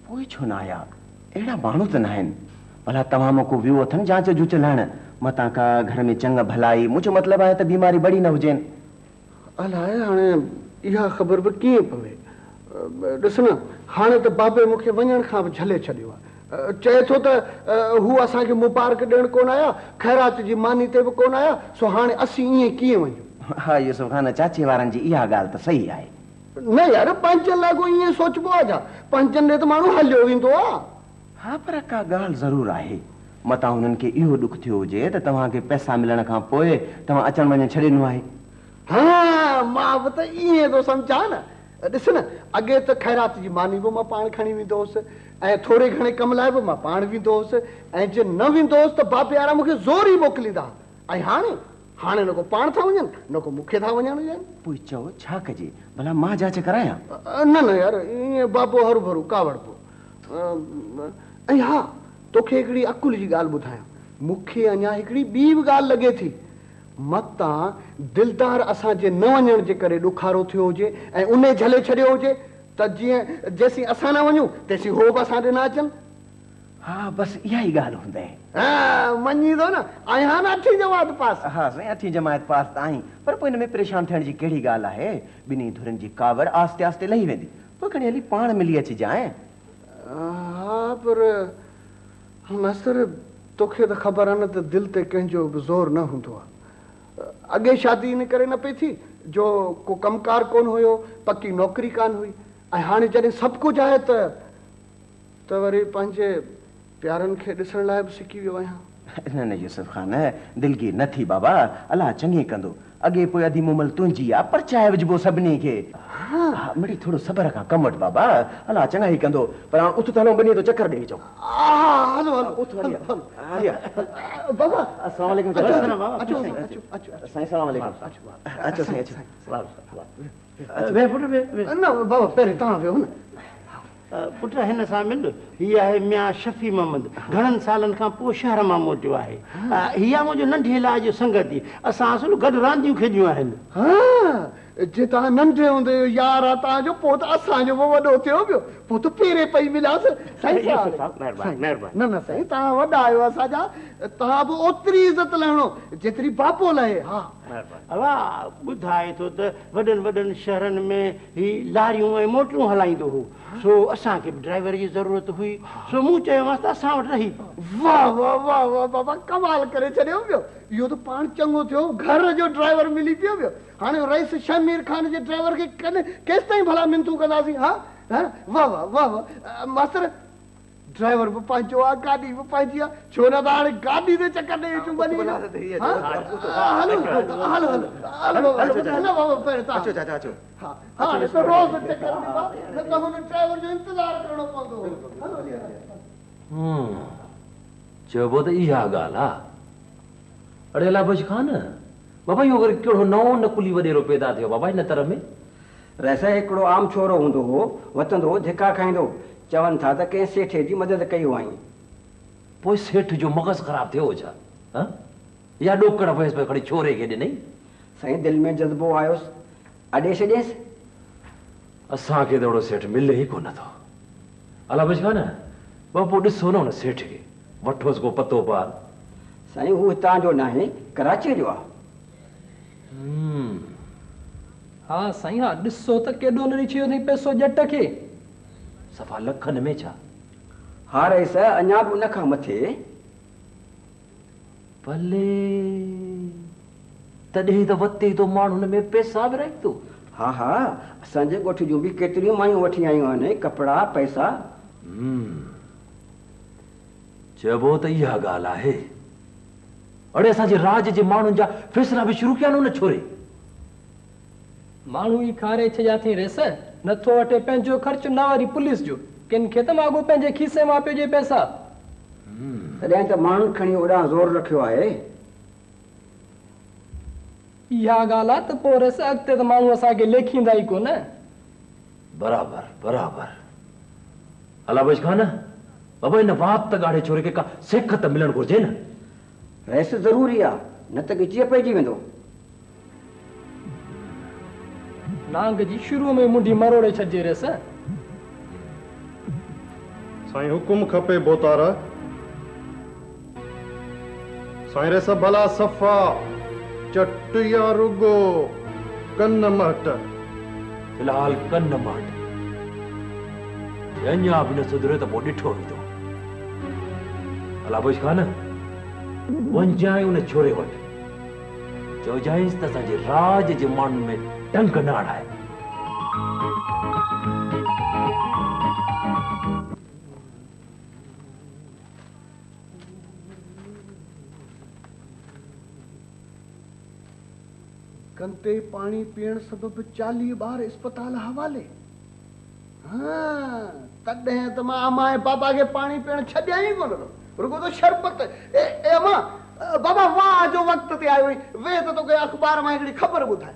पोइ छो न आया? अहिड़ा माण्हू त न आहिनि। भला तव्हां मूंखे वियो अथनि जांच जूच लाइण, मतां का घर में चङ भलाई, मुंहिंजो मतिलबु आहे त बीमारी बड़ी न हुजेनि। अलाए हाणे इहा ख़बर बि कीअं पवे। ॾिस न, हाणे त बाबे मूंखे वञण खां बि झले छॾियो आहे, चए थो त हू असांखे मुबारक ॾियण कोन आया, ख़ैरात जी मानी ते बि कोन आया, सो हाणे असीं ईअं कीअं वञूं? हा यूसुफ ख़ान, चाचे वारनि जी इहा ॻाल्हि त सही आहे। न यार, पंहिंजनि लाइ को ईअं सोचबो आहे छा? पंहिंजनि ॾे त माण्हू हलियो वेंदो आहे। हा पर का ॻाल्हि ज़रूरु आहे, मतां हुननि खे इहो ॾुख थियो हुजे त तव्हांखे पैसा मिलण खां पोइ तव्हां अचण वञण छॾे ॾिनो आहे। हा मां बि त ईअं थो सम्झां न। ॾिस न, अॻे त ख़ैरात जी मानी बि मां पाण खणी वेंदो हुउसि ऐं थोरे घणे कम लाइ बि मां पाण वेंदो हुउसि, ऐं जे न वेंदो हुउसि त बाबे वारा मूंखे ज़ोर ई मोकिलींदा। ऐं हाणे न को पाण था वञनि, न को मूंखे था वञण ॾियनि। पोइ चओ छा कजे? भला मां जांच करायां? न न यार, ईअं बाबो हरू भरू कावड़ पोइ। ऐं हा, तोखे हिकिड़ी अकुल जी ॻाल्हि ॿुधायां, मूंखे अञा हिकिड़ी ॿी बि ॻाल्हि लॻे थी। मतां दिलदार असांजे न वञण जे करे ॾुखारो थियो हुजे ऐं उन झले छॾियो हुजे त जीअं जेसीं असां न वञूं तेसीं हो बि असां ॾे न अचनि। हा बसि इहा ई ॻाल्हि हूंदई। हा मञी थो न, आहियां न 8वीं जमात पास। हा साईं 8वीं जमात पास त आहीं, पर पोइ हिन में परेशान थियण जी कहिड़ी ॻाल्हि आहे? ॿिन्ही धुरनि जी कावड़ आस्ते आस्ते लही वेंदी, पोइ खणी हली पाण मिली अचिजांइ। हा पर मास्तर, तोखे त ख़बर आहे न त दिलि ते कंहिंजो बि ज़ोर न हूंदो आहे। अॻे शादी इन करे न पई थी जो को कमकार कोन हुयो, पकी नौकरी कान हुई, ऐं हाणे जॾहिं सभु कुझु आहे त वरी पंहिंजे प्यारनि खे ॾिसण लाइ बि सिकी वियो आहियां। न न यूसुफ ख़ान, दिलगी न थी बाबा, अलाह चङी कंदो। अॻे पोइ अधी मुमल तुंहिंजी आहे, पर चाहे विझबो सभिनी खे। हा मिड़ी थोरो सबर खां कमु वठि बाबा, अलाह चङा ई कंदो। पर हाणे उथ त हलो, ॿिन्ही तो चकर ॾेई अचो। हलो हलो उथ बाबा। अस्सलाम वालेकुम। अचो अचो साईं, सलाम वालेकुम। अचो साईं, अचो। वे पुट वे। न बाबा, पहिरीं तव्हां वियो न। पुट हिन सां मिल, हीअ आहे मियां शफ़ी मोहम्मद, घणनि सालनि खां पोइ शहर मां मोटियो आहे। हीअ मुंहिंजो नंढे लाइ जो संगती, असां असुल गॾु रांदियूं खेॾियूं आहिनि। हा जे तव्हां नंढे हूंदे यार आहे तव्हांजो, पोइ त असांजो बि वॾो थियो पियो, पोइ त पहिरें पई मिलियासीं। न न साईं, तव्हां वॾा आहियो असांजा, तव्हां बि ओतिरी इज़त लहिणो जेतिरी बापो लहे। हा वाह, ॿुधाए थो त वॾनि वॾनि शहरनि में ही लारियूं ऐं मोटरूं हलाईंदो हो, सो असांखे बि ड्राइवर जी ज़रूरत हुई, सो मूं चयोमांसि त असां वटि रही। वाह वाह वाह वाह बाबा, कमाल करे छॾियो पियो। इहो त पाण चङो थियो, घर जो ड्राइवर मिली पियो। हाणे रईस शमीर ख़ान जे ड्राइवर खे केसि ताईं भला मिनतूं कंदासीं? हा वाह वाह वाह वाह मास्तर, ड्राइवर भी पंहिंजो आहे गाॾी बि पंहिंजी आहे छो न त हाणे गाॾी ते चकर ॾेई अचूं वञी हलो हलो हलो न बाबा पहिरियों तव्हां अचो चाचा अचो हा हाणे त रोज़ चकर ॾींदा न त हुन ड्राइवर जो इंतज़ारु करिणो पवंदो चइबो त इहा ॻाल्हि आहे अड़े अला बच खान बाबा इहो वरी कहिड़ो नओं नकुली वॾेरो पैदा थियो बाबा हिन तरह में वैसे हिकिड़ो आम छोरो हूंदो हो वतंदो धिका खाईंदो चवनि था त कंहिं सेठ जी मदद कई हुआईं पोइ सेठ जो मग़ज़ ख़राब थियो छा या ॾोकड़ वयसि पियो खणी छोरे खे ॾिनई साईं दिलि में जज़्बो आयोसि अॾे छॾियसि असांखे त अहिड़ो सेठ मिले ई कोन थो अला बच खान बाबा पोइ ॾिसो न हुन सेठ खे वठोसि को पतो पार साईं हू हितां जो न आहे कराची जो आहे हा साईं हा ॾिसो त केॾो नड़ी थियो अथई पैसो ॼट खे सफ़ा लखनि में छा हा रईस अञा बि उन खां मथे भले तॾहिं त वते थो माण्हुनि में पैसा बि रही थो हा हा असांजे ॻोठ जूं बि केतिरियूं मायूं वठी आयूं आहिनि कपिड़ा पैसा चइबो त इहा ॻाल्हि आहे अड़े असांजे राज जे माण्हुनि जा फैसला बि शुरू कया न हुन छोरे माण्हू ई खारे छॾिया अथई रेस नथो वठे पंहिंजो ख़र्च न वरी पुलिस जो किन खे त माॻो पंहिंजे खीसे मां पियो पैसा तॾहिं त माण्हुनि खणी ओॾां ज़ोर रखियो आहे इहा ॻाल्हि आहे त पोइ रेस अॻिते त माण्हू असांखे लेखींदा ई कोन बराबर बराबर अला बच खान बाबा हिन वात त ॻाढ़े छोरे खे का सिख त मिलणु घुरिजे न रेस ज़रूरी आहे न त ॻिचीअ पइजी वेंदो नांग जी शुरू में मुंडी मरोड़े छॾिजे रेस साईं हुकुम खपे बोतारा साईं रेस भला सफ़ा चट या रुगो कन महट फिलहाल कन महट अञा बि न सुधरे त पोइ ॾिठो वेंदो अला बुश खान वञजांइ उन छोरे वटि चइजांइसि त असांजे राज जे माण्हुनि में टंग न अड़ाए कंते पानी पीअण सबब 40 ॿार अस्पताल हवाले हाँ तॾहिं त मां अम्मा ऐं पापा खे पाणी पीअण छॾिया ई कोन रुगो तो शरबत ए अम्मा बाबा वाह जो वक़्त ते आयो वे त तोखे अख़बार मां हिकिड़ी ख़बर ॿुधाए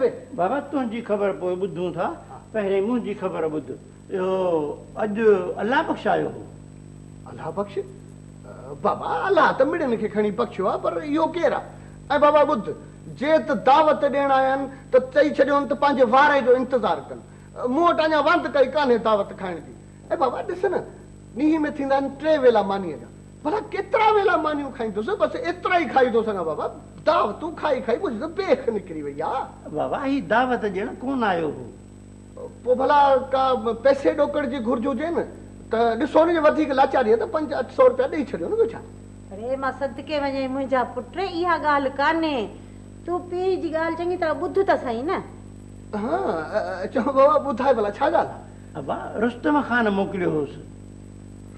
वे बाबा तुंहिंजी ख़बर पोइ ॿुधूं था पहिरीं मुंहिंजी ख़बर ॿुध इहो अॼु अलाह बख़्श आयो हो अलाह बख़्श बाबा अलाह त मिड़नि खे खणी बख़्शियो आहे पर इहो केरु आहे ऐं बाबा ॿुध जे त दावत ॾियण आया आहिनि त चई छॾियोनि त पंहिंजे वारे जो इंतज़ारु कनि मूं वटि अञा वंध कई कान्हे दावत खाइण जी ऐं बाबा ॾिस न ॾींहं में थींदा आहिनि 3 वेला मानीअ जा भला केतिरा वेला मानियूं खाईंदुसि बसि एतिरा ई खाई थो सघां बाबा दावतूं खाई खाई मुंहिंजी त बेख निकिरी वई आहे बाबा ही दावत ॾियण कोन आयो हो पोइ भला का पैसे ॾोकड़ जी घुर्ज हुजे न त ॾिसो न जे वधीक लाचारी आहे त 500-800 रुपया ॾेई छॾियो न ॿियो छा अरे मां सदके वञे मुंहिंजा पुट इहा ॻाल्हि कान्हे तूं पीउ जी ॻाल्हि चङी तरह ॿुध त सही न हा चओ बाबा ॿुधाए भला छा ॻाल्हि आहे अबा रुस्तम ख़ान मोकिलियो होसि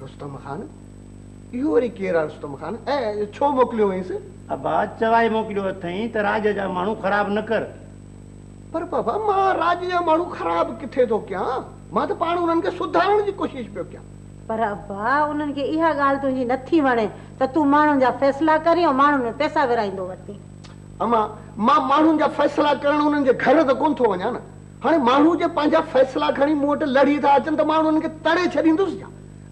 रुस्तम ख़ान इहो वरी केरु आहे रुस्तम ख़ान ऐं छो मोकिलियो हुयसि अबा चवाई मोकिलियो अथई त राज जा माण्हू ख़राब न कर पर बाबा मां राज जा माण्हू ख़राब किथे थो कयां मां त पाण उन्हनि खे सुधारण जी कोशिशि पियो कयां पर अब्बा उन्हनि खे इहा ॻाल्हि तुंहिंजी नथी वणे त तूं माण्हुनि जा फ़ैसिला करी ऐं माण्हुनि में पैसा विराईंदो वरिती अमा मां माण्हुनि जा फ़ैसिला करण उन्हनि जे घर त कोन थो वञा न हाणे माण्हू जे पंहिंजा फ़ैसिला खणी मूं वटि लड़ी था अचनि त मां उन्हनि खे तड़े छॾींदुसि छा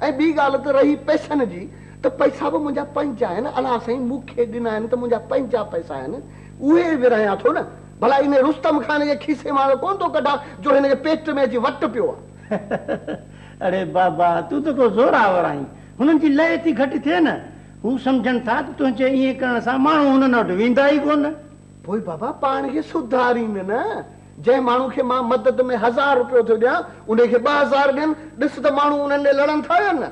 ऐं ॿी ॻाल्हि त रही पैसनि जी त पैसा बि मुंहिंजा पंहिंजा आहिनि अलाह साईं मूंखे ॾिना आहिनि त मुंहिंजा पंहिंजा पैसा आहिनि उहे विरायां थो न भला इन रुस्तम ख़ान जे खीसे मां कोन थो कढां जो हिनखे पेट में अची वट पियो आहे अरे बाबा तूं त को ज़ोरावर आहीं हुननि जी लय थी घटि थिए न हू सम्झनि था त तुंहिंजे ईअं करण सां माण्हू हुननि वटि वेंदा ई कोन पोइ बाबा पाण खे सुधारींदे न जंहिं माण्हू खे मां मदद में 1000 रुपयो थो ॾियां उनखे 2000 ॾियनि ॾिस त माण्हू उन्हनि ॾे लड़नि था न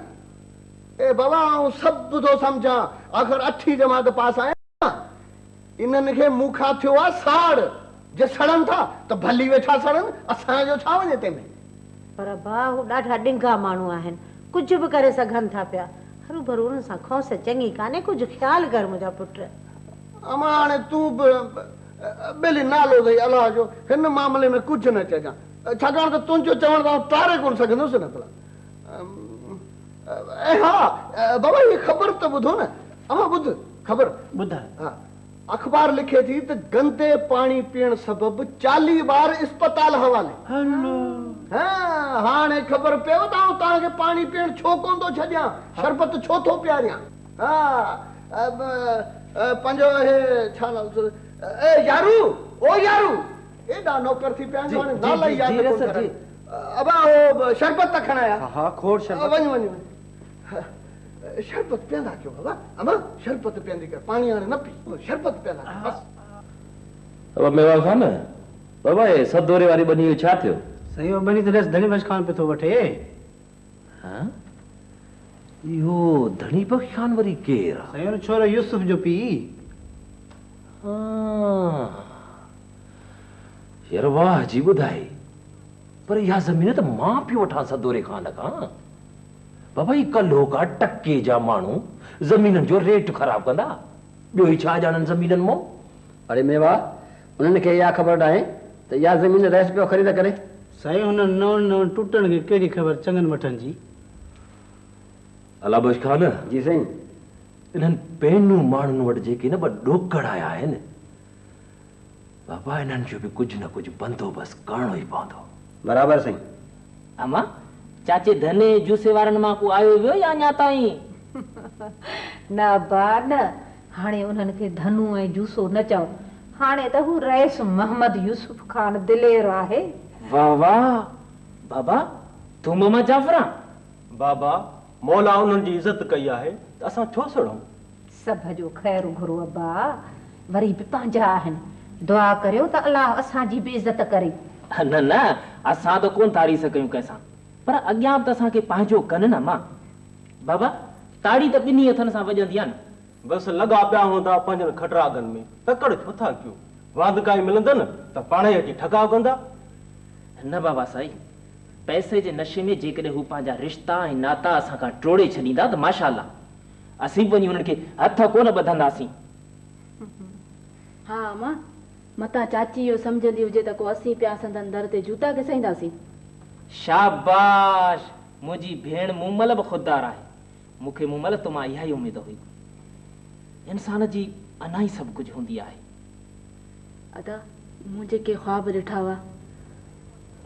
ए बाबा आउं सभु थो सम्झां आख़िर 8वीं जमात पास आहियां इन्हनि खे मूंखां थियो आहे साड़ जे सड़नि था त भली वेठा सड़नि असांजो छा वञे तंहिंमें पर भाउ हू ॾाढा ॾिंगा माण्हू आहिनि कुझु बि करे सघनि था पिया हरू भरू हुन सां खौस चङी कान्हे कुझु ख़्यालु कर मुंहिंजा पुट अमा हाणे तूं बि ॿिली नालो अथई अलाह जो हिन मामले में कुझु न चइजां छाकाणि त तुंहिंजो चवण त टारे कोन सघंदुसि न भला ऐं हा बाबा हीअ ख़बर त ॿुधो न अमा ॿुध ख़बर ॿुधाए हा अख़बार लिखे थी त गंदे पाणी पीअण सबबि 40 ॿार इस्पताल हवाले हाँ हाणे ख़बर पियो तव्हांखे पाणी पीअण छो कोन थो छॾियां शरबत छो थो पियारियां हा पंहिंजो हे छा नालो ए यारू ओ यारू एॾा नौकर थी पिया हाणे नाला ई यादि कोन करे अबा हो शरबत त खणाया हा खोड़ शरबत वञ वञ शरबत पीअंदा कयो बाबा अमा शरबत पीअंदी कर पाणी हाणे न पी शरबत पीअंदा बस अब मेवा खान बाबा ये सदोरे वारी बनी छा थियो सही बनी त धनी बख्श खान पे थो वठे हां यो धनी बख्श खान वरी केर सही छोरो यूसुफ जो पी हां यार वाह जी ॿुधाई पर इहा ज़मीन त मां पियो वठां सदोरे खान खां बाबा ही कल्हो का टके जा माण्हू ज़मीननि जो रेट ख़राब कंदा ॿियो ई छा ॼाणनि ज़मीननि मां अरे मेवा उन्हनि खे इहा ख़बर नाहे त इहा ज़मीन रहिस पियो ख़रीद करे साईं हुन नओं टूटण खे कहिड़ी ख़बर चङनि वठनि जी अला बख्श खान जी साईं इन्हनि पहिनूं माण्हुनि वटि जेके न ॿ ॾोकड़ आया आहिनि बाबा इन्हनि जो बि कुझु न कुझु बंदोबस्तु करणो ई पवंदो बराबरि साईं अमा चाचे धने जूसे वारनि मां को आयो वियो या अञा ताईं न बा न हाणे उन्हनि खे धनु ऐं जूसो न चओ हाणे त हू रईस मोहम्मद यूसुफ खान दिलेर आहे वाह वाह बाबा तूं मामा जाफरा बाबा मौला उन्हनि जी इज़त कई आहे त असां छो सड़ूं सभ जो ख़ैरु घुरो अब्बा वरी बि पंहिंजा आहिनि दुआ करियो त अलाह असांजी बि इज़त करे न न असां त कोन ताड़ी सघूं कंहिंसां पर अॻियां बि त असांखे पंहिंजो कनि न मां बाबा ताड़ी त ॿिन्ही हथनि सां वॼंदी आहे न बसि लॻा पिया हूंदा पंहिंजनि खटरागनि में तकड़ छो था कयूं वादकाई मिलंदनि त पाण ई अची ठकाव कंदा न बाबा साईं पैसे जे नशे में जेकॾहिं हू पंहिंजा रिश्ता ऐं नाता असां खां टोड़े छॾींदा त माशाअल्लाह असीं वञी हुननि खे हथ कोन ॿधंदासीं हा मां मतां चाची इहो सम्झंदी हुजे त को असीं पिया संदन दर ते जूता घिसाईंदासीं शाबाश मुंहिंजी भेण मूमल बि ख़ुददार आहे मूंखे मूमल तो मां इहा ई उमेद हुई इंसान जी अञा ई सभु कुझु हूंदी आहे अदा मूं जेके ख़्वाब ॾिठा हुआ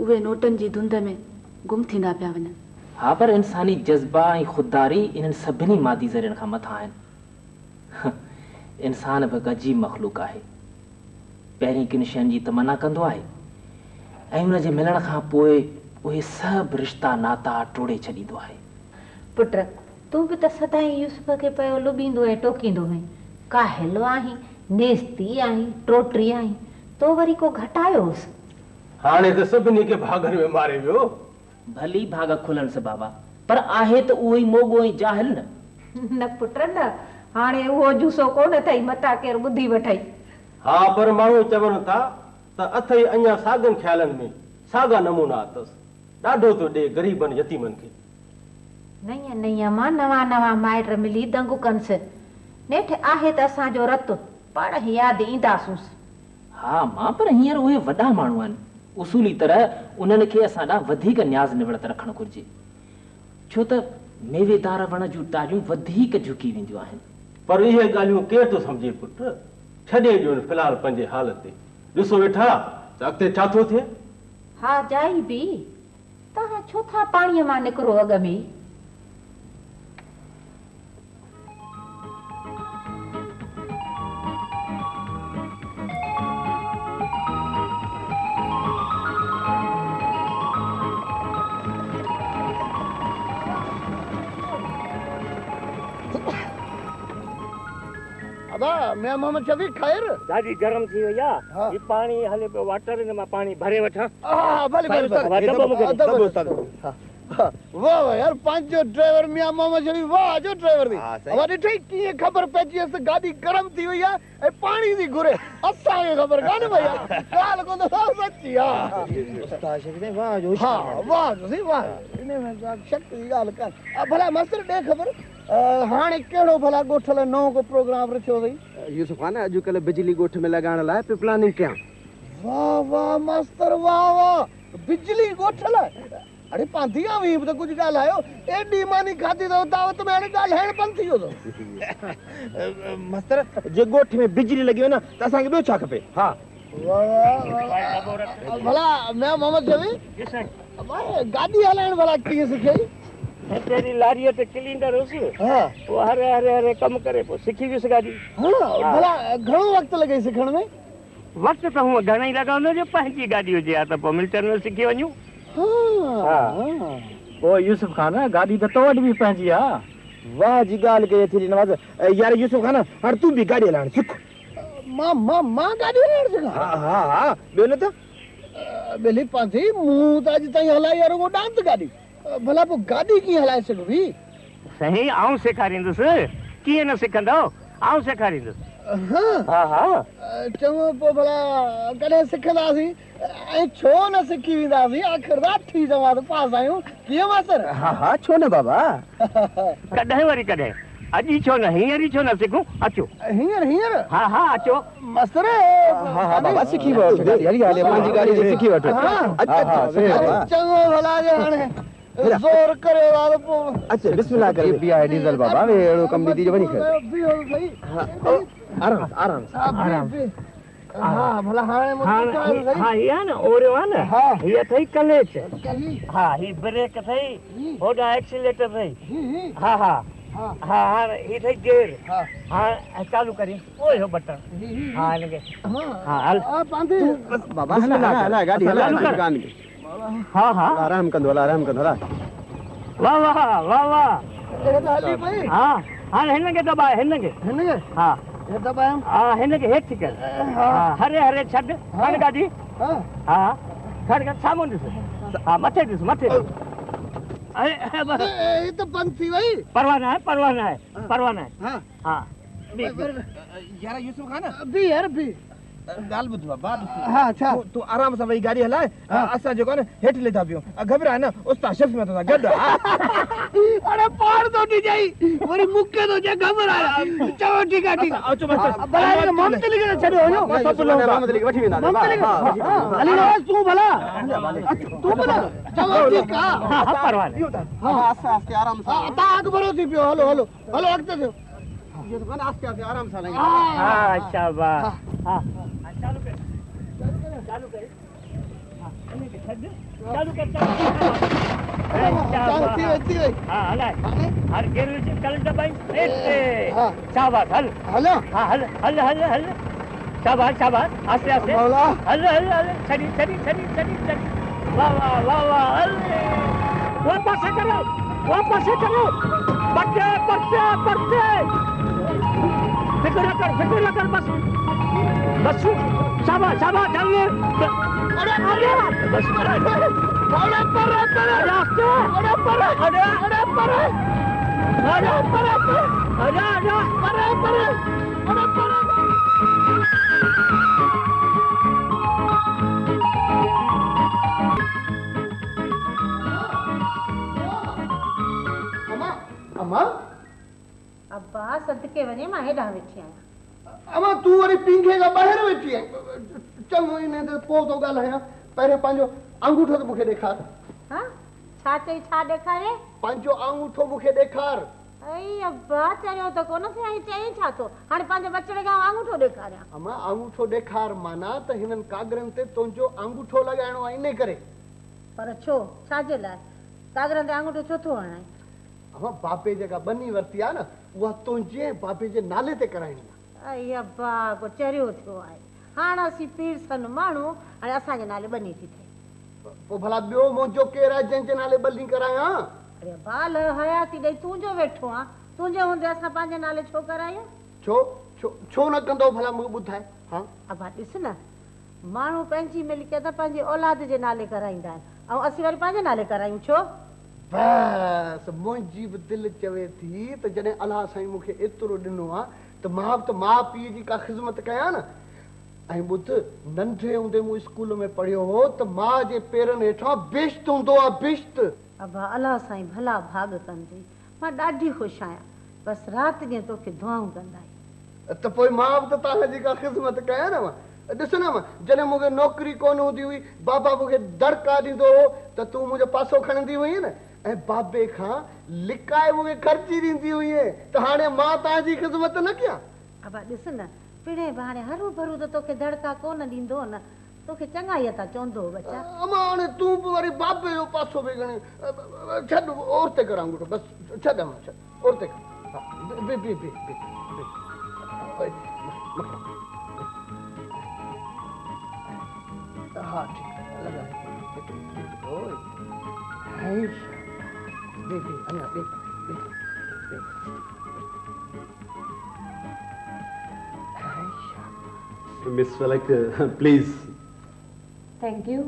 उहे नोटनि जी धुंध में गुम थींदा पिया वञनि हा पर इंसानी जज़्बा ऐं ख़ुददारी इन्हनि सभिनी मादी ज़रियनि खां मथां आहिनि इंसान बि अजीब मख़लूक आहे पहिरीं किन शयुनि जी तमन्ना कंदो आहे ऐं हुन जे मिलण खां पोइ उहे सभु रिश्ता नाता टोड़े छॾींदो आहे पुट तूं बि त सदाईं यूसुफ खे पियो लुॿींदो ऐं टोकींदो हुई काहिल आहीं नेस्ती आहीं टोटरी आहीं तो वरी को घटायोसि हाणे त सभिनी खे भागनि में मारे वियो भली भाग खुलनि से बाबा पर आहे त उहो ई मोगो ऐं जाहिल न न पुट न हाणे उहो जूसो कोन अथई मता केरु ॿुधी वठई हा पर माण्हू चवनि था त अथई अञा साॻनि ख़्यालनि में साॻा नमूना अथसि ॾाढो थो ॾे ग़रीबनि यतीमनि खे नईं नईं मां नवां नवां माइट मिली दंग कनिसि नेठि आहे त असांजो रत पाण यादि ईंदासूंसि हा मां पर हींअर उहे वॾा माण्हू आहिनि उसूली तरह उन्हनि खे असां ॾांहुं वधीक न्याज़ निवड़त रखणु घुरिजे छो त मेवेदार वण जूं टारियूं वधीक झुकी वेंदियूं आहिनि पर इहे ॻाल्हियूं केरु थो सम्झे पुट छॾे ॾियो फ़िलहाल पंहिंजे हाल ते ॾिसो वेठा त अॻिते छा थो थिए हा जाई बि तव्हां छो था पाणीअ मां निकिरो अॻ में मैं मोहम्मद शफीक खैर ॾाढी गरम थी वई आहे ही पाणी हले पियो वाटर हिन मां पाणी भरे वठां हा भले भले दॿो मूंखे ॾियो, दॿो, दॿो। वाह वाह यार पंहिंजो ड्राइवर मियां मोहम्मद शरीफ वाह जो ड्राइवर दी अब ॾिठो कीअं ख़बर पइजी अस गाॾी गरम थी वई आहे ऐं पाणी थी घुरे असांखे ख़बर कान्हे भई ॻाल्हि कोन सची आहे वाह जोशी वाह इन में शक जी ॻाल्हि कान्हे भला मास्तर ॾे ख़बर हाणे कहिड़ो भला ॻोठ लाइ नओं को प्रोग्राम रखियो अथई यूसुफ खान अॼुकल्ह बिजली ॻोठ में लॻाइण लाइ पे प्लानिंग कयां वाह वाह मास्तर वाह वाह बिजली ॻोठ लाइ अरे पांधिया भी तो कुछ ॻाल्हायो एॾी मानी खाधी अथव दावत में हाणे ॻाल्हाइण बंदि थी वियो अथव मास्तर जे ॻोठ में बिजली लॻी वई न त असांखे ॿियो छा खपे हा भला मैं मोहम्मद शफी गाॾी हलाइण भला कीअं सिखियई तेरी लारीअ ते क्लीनर हुअसि वो हरे हरे हरे कम करे पोइ सिखी वियुसि गाॾी भला घणो वक़्तु लॻई सिखण में वक़्तु त हूअं घणेई लॻंदो जो पंहिंजी गाॾी हुजे हा त पोइ मिल्टन में सिखी वञूं ओ यूसुफ खान गाड़ी तो वट भी पंहिंजी आहे वाह जी ॻाल्हि कई थी नवाज़ यार यूसुफ खान हाणे तूं बि गाॾी हलाइण सिख मां गाॾी हलाइण सिखां हा ॿियो न त ॿिली पांधी मूं त अॼु ताईं हलाई आहे रुॻो डांस गाॾी भला पोइ गाॾी कीअं हलाए सघबी सही आऊं सेखारींदुसि कीअं न सिखंदो आऊं सेखारींदुसि चङो पोइ भला कॾहिं सिखंदासीं ऐं छो न सिखी वेंदासीं आख़िर थी चवां त पास आहियूं कीअं मास्तर हा छो न बाबा कॾहिं वरी कॾहिं अॼु ई छो न हींअर ई छो न सिखूं अचो हींअर हा अचो मास्तर हा बाबा सिखी वठो हली हले पंहिंजी गाॾी ते सिखी वठो चङो भला जो हाणे जोर करियो वारो पोइ अच्छा बिस्मिल्लाह करे पिया है डीजल बाबा वे अहिड़ो कम दी वञी कर आराम हाँ भला हाणे हाँ ये ना ओरियो है ना ये थई कलेच हाँ ही ब्रेक थई होड़ा एक्सीलेटर थई हाँ ही थई गियर हाँ चालू करी ओए हो बटन हाँ लगे हाँ हल पांधी बाबा हला गाड़ी हला दुकान की हाँ आराम कंदो हला वाह हाँ हिनके दबाए हिनके हाँ ये दबाए हिनके हेठि कर हरे हरे छॾ खण गाॾी हाँ खण साम्हूं ॾिस हाँ मथे ॾिस मथे ये तो बंद थी वई परवाना है हाँ यार यूसुफ खान बि यार बि ॻाल्हि ॿुध बाबा हाँ छा तूं आराम सां वही गाॾी हलाए असां जेको आहे न हेठि लेटा पियूं घबराए न उस्ताद शफ़ी में तोसां गॾु अरे पार तो नी जाई वरी मुके तो जे घबराए चलो ठीक है अचो मास्टर भला ममता लिखे छॾियो हो सब लोग मोहम्मद अली वठी वेंदा अली नवाज़ तू भला चलो ठीक है हाँ परवाना हाँ आस्ते आराम सां ता अकबरो थी पियो हलो अॻिते थियो ये तो आस्ते आराम सां लॻी हाँ शाबाश हाँ चालू कर चालू कर हाँ हलाए हर गिर कल दबाई शाबाश हल हल शाबाश आस्ते हल छड़ी वाह हल वापस करो पट्टे फिक्र न कर बस शाबाश बस अम्मा अब्बा सदके वञे मां हेॾां वेठी आहियां अम्मा तूं वरी पिंघे खां ॿाहिरि वेठी आहीं चङो इन ते पोइ थो ॻाल्हायां पहिरियों पंहिंजो अंगूठो त मूंखे ॾेखार हाँ छा चई छा ॾेखारे पंहिंजो अंगूठो मूंखे ॾेखार अई अब्बा चरियो त कोन थी आई चई छा थो हाणे पंहिंजे बचड़े खां अंगूठो ॾेखारियां अम्मा अंगूठो ॾेखार माना त हिननि कागरनि ते तुंहिंजो अंगूठो लॻाइणो आहे इन करे पर छो छाजे लाइ कागरनि ते अंगूठो छो थो हणाए अम्मा बाबे जेका बनी वरिती आहे न उहा तुंहिंजे बाबे जे नाले ते कराइणी आहे अई अब्बा को चरियो थियो आहे हाणे असीं पीर सन माण्हू हाणे असांजे नाले बनी थी थिए पोइ भला ॿियो मुंहिंजो केरु आहे जंहिंजे नाले बली करायां अरे बाल हयाती ॾेई तुंहिंजो वेठो आहे तुंहिंजे हूंदे असां पंहिंजे नाले छो करायूं छो न कंदो भला मूंखे ॿुधाए हा अब्बा ॾिस न माण्हू पंहिंजी मिल्कियत पंहिंजी औलाद जे नाले कराईंदा आहिनि ऐं असीं वरी पंहिंजे नाले करायूं छो बस मुंहिंजी बि दिलि चवे थी त जॾहिं अलाह साईं मूंखे एतिरो ॾिनो आहे त मां बि त माउ पीउ जी का ख़िदमत कयां न। ऐं ॿुध, नंढे हूंदे मूं स्कूल में पढ़ियो हो त माउ जे पेरनि हेठां बिश्त हूंदो आहे, बिश्त। अबा अलाह साईं भला भाग कंदी, मां ॾाढी ख़ुशि आहियां। बसि राति ॾींहुं तोखे दुआऊं कंदा आहियूं। त पोइ मां बि त तव्हांजी का ख़िदमत कयां न। मां ॾिस न, मां जॾहिं मूंखे नौकिरी कोन हूंदी हुई, बाबा मूंखे दड़का ॾींदो हो त तूं मुंहिंजो पासो खणंदी हुई न, ऐं बाबे खां लिकाए मूंखे ख़र्ची ॾींदी हुई। त हाणे मां तव्हांजी ख़िदमत न कयां? अबा ॾिस न, पिणे बहाने हरू भरू त तोखे दड़का कोन ॾींदो न, तोखे चङाई था चवंदो हो बच्चा। अमा हाणे तूं बि वरी बाबे जो पासो बि खणी छॾ, और ते करां गुट, बसि छॾ अमा, छॾ और ते कर। हा ठीकु आहे, लॻाए मिस फलक प्लीज़। Thank U.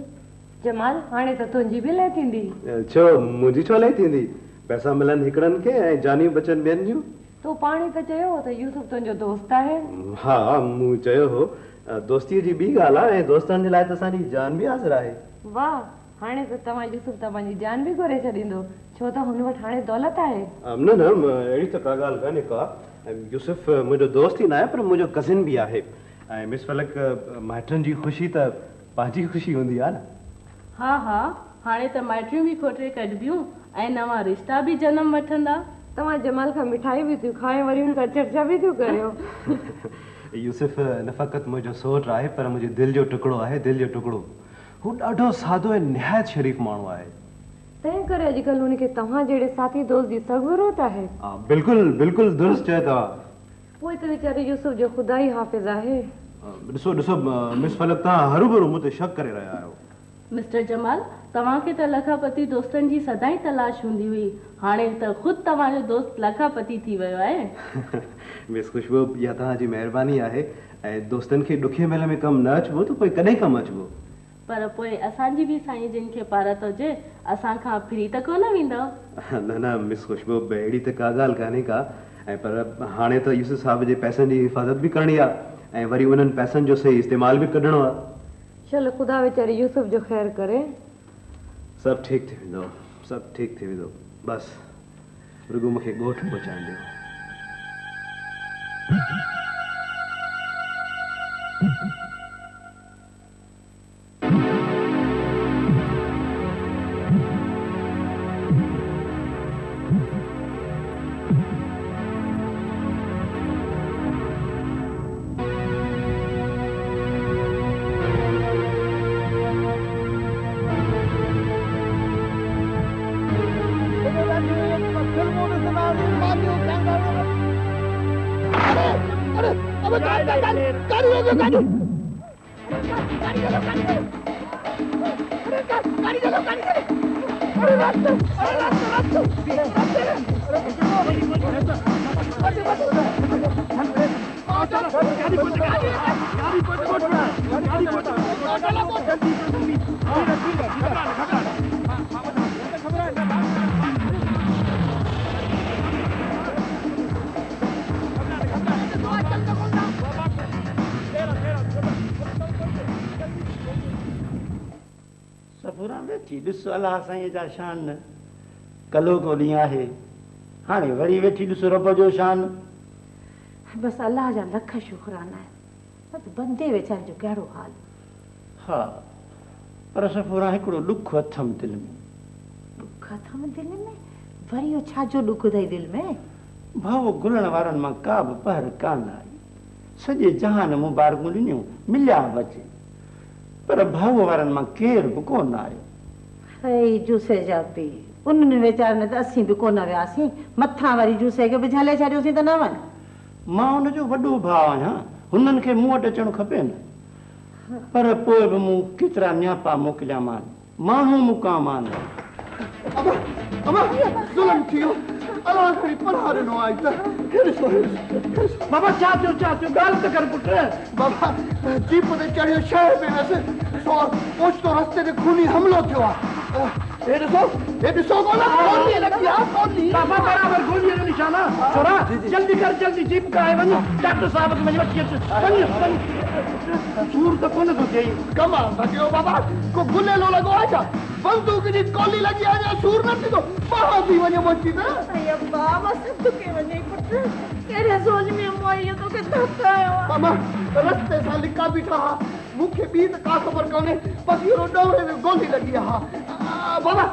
जमाल, हाणे त तुंहिंजी बि लय थींदी। छो मुंहिंजी छो लय थींदी? पैसा मिलनि हिकिड़नि खे ऐं जानियूं बचनि ॿियनि जूं। तूं पाण ई त चयो त यूसुफ तुंहिंजो दोस्त आहे। हा, मूं चयो हो, दोस्तीअ जी ॿी ॻाल्हि आहे, ऐं दोस्तनि जे लाइ त असांजी जान बि हाज़िर आहे। वाह, हाणे त तव्हां यूसुफ तव्हांजी जान बि घुरे छॾींदो, छो त हुन वटि हाणे दौलत आहे। न न, अहिड़ी त का ॻाल्हि कान्हे का। यूसुफ मुंहिंजो दोस्त ई न आहे, पर मुंहिंजो कज़िन बि आहे। ऐं मिस फलक, माइटनि जी ख़ुशी त पंहिंजी ख़ुशी हूंदी आहे न। हा हा, हाणे त माइटियूं बि खोटे कढबियूं ऐं नवां रिश्ता बि जनम वठंदा। तव्हां जमाल खां मिठाई बि थियूं खाए, वरी हुन खां चर्चा बि थियूं करियो। यूसुफ न फ़क़ति मुंहिंजो सोट आहे, पर मुंहिंजे दिलि जो टुकड़ो आहे, दिलि जो टुकड़ो। हू ॾाढो सादो ऐं निहायत शरीफ़ माण्हू आहे। तंहिं करे अॼुकल्ह हुनखे तव्हां जहिड़े साथी दोस्त जी सख़्त ज़रूरत आहे। बिल्कुलु बिल्कुलु दुरुस्त चयो तव्हां। पोइ त वीचारे यूसुफ जो ख़ुदा ई हाफ़िज़ आहे। ॾिसो ॾिसो मिस फलक, तव्हां हरू भरू मूं ते शक करे रहिया आहियो। मिस्टर जमाल, तव्हांखे त लखापति दोस्तनि जी सदाई तलाश हूंदी हुई, हाणे त ख़ुदि तव्हांजो दोस्त लखापति थी वियो आहे। मिस खुशबू, इहा तव्हांजी महिरबानी आहे। ऐं दोस्तनि खे ॾुखे महिल में कमु न अचिबो त पोइ कॾहिं कमु अचिबो। पर पोइ असांजी बि साईं जिन खे पारत हुजे, असांखां फ्री त कोन वेंदव। न न मिस खुशबू, अहिड़ी त का ॻाल्हि कान्हे का। ऐं पर हाणे त यूसुफ साहिब जे पैसनि जी हिफ़ाज़त बि करणी आहे, ऐं वरी उन्हनि पैसनि जो सही इस्तेमालु बि कढणो आहे। चलो ख़ुदा वीचारे यूसुफ जो ख़ैरु करे। सभु ठीकु थी वेंदो, सभु ठीकु थी वेंदो। बसि रुगो मूंखे ॻोठ पहुचाइण ॾियो। ॾिसो अलाह साईं जा शान, कलो को ॾींहुं आहे, हाणे वरी वेठी ॾिसो रब जो शान। बसि अलाह जा लख शुक्राना आहिनि, बंदे वीचारे जो कहिड़ो हाल। हा, पर सफ़ोरा हिकिड़ो ॾुख अथमि दिलि में। ॾुख अथमि दिलि में? वरी इहो छाजो ॾुख अथई दिलि में? भाउ गुलण वारनि मां का बि पहर कान आई, सॼे जहान मुबारकूं ॾिनियूं, मिलिया बचे, पर भाऊ वारनि मां केरु बि कोन आयो। ऐं जूसे जा पी, उन्हनि वीचारनि त असीं बि कोन वियासीं, मथां वरी जूसे खे बि झले छॾियोसीं त न वञ। मां हुनजो वॾो भाउ आहियां, हुननि खे मूं वटि अचणु खपे न, पर पोइ बि मूं केतिरा न्यापा मोकिलिया मान, माण्हू मुकामान। बाबा छा थियो ॻाल्हि त कर पुट। बाबा जीप ते चढ़ियो शहर में वियसि, ओचितो रस्ते ते खूनी हमिलो थियो आहे। हे ॾिसो ये ॾिसो कोन गोली लॻी आहे गोली बाबा बराबर गोली जो निशाना छोरा जल्दी कर जल्दी जीप कराए वञ डॉक्टर साहब खे वञी वठी अच वञ सूर त कोन थो थिए कमाल था कयो बाबा को गुलेलो लॻो आहे छा बंदूक जी गोली लॻी आहे या सूर न थींदो बाहि थी वञे मोची त अब्बा मस्त के वञे पुट कहिड़े सोच में मोई तोखे धक्का आयो आहे मामा रस्ते सां लिका बीठा हा मूंखे ॿी त का ख़बर कोन्हे बसि इहो ॾौरे में गोली लॻी आहे बाबा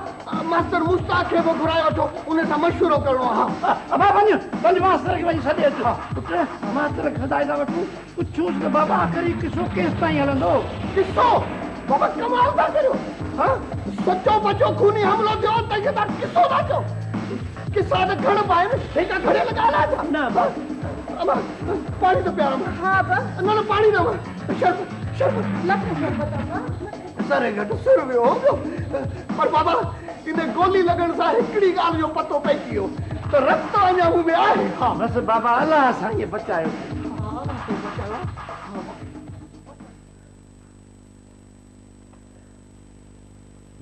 मास्टर मुस्ताक खे बि घुराए वठो उन सां मशवरो करिणो आहे अबा वञ मास्टर खे वञी सॾे अच पुट मास्टर खे हदायत वठूं पुछूंसि त बाबा आख़िरी किसो केसि ताईं हलंदो किसो बाबा कमाल था करियो हाँ सचो बचो खूनी हमलो थियो तंहिंखे तव्हां किसो था चओ किसा त घण पाए हेठा घड़े लॻा ला न अमा पाणी तो पिया हा बा न पाणी न शर्म शर्म लख शर्बत अब्बा सरे घट सुर वियो हो गयो पर बाबा इन गोली लगण सां हिकिड़ी ॻाल्हि जो पतो पइजी वियो त रक्त अञा मूं में आहे हा बसि बाबा अलाह असांखे बचायो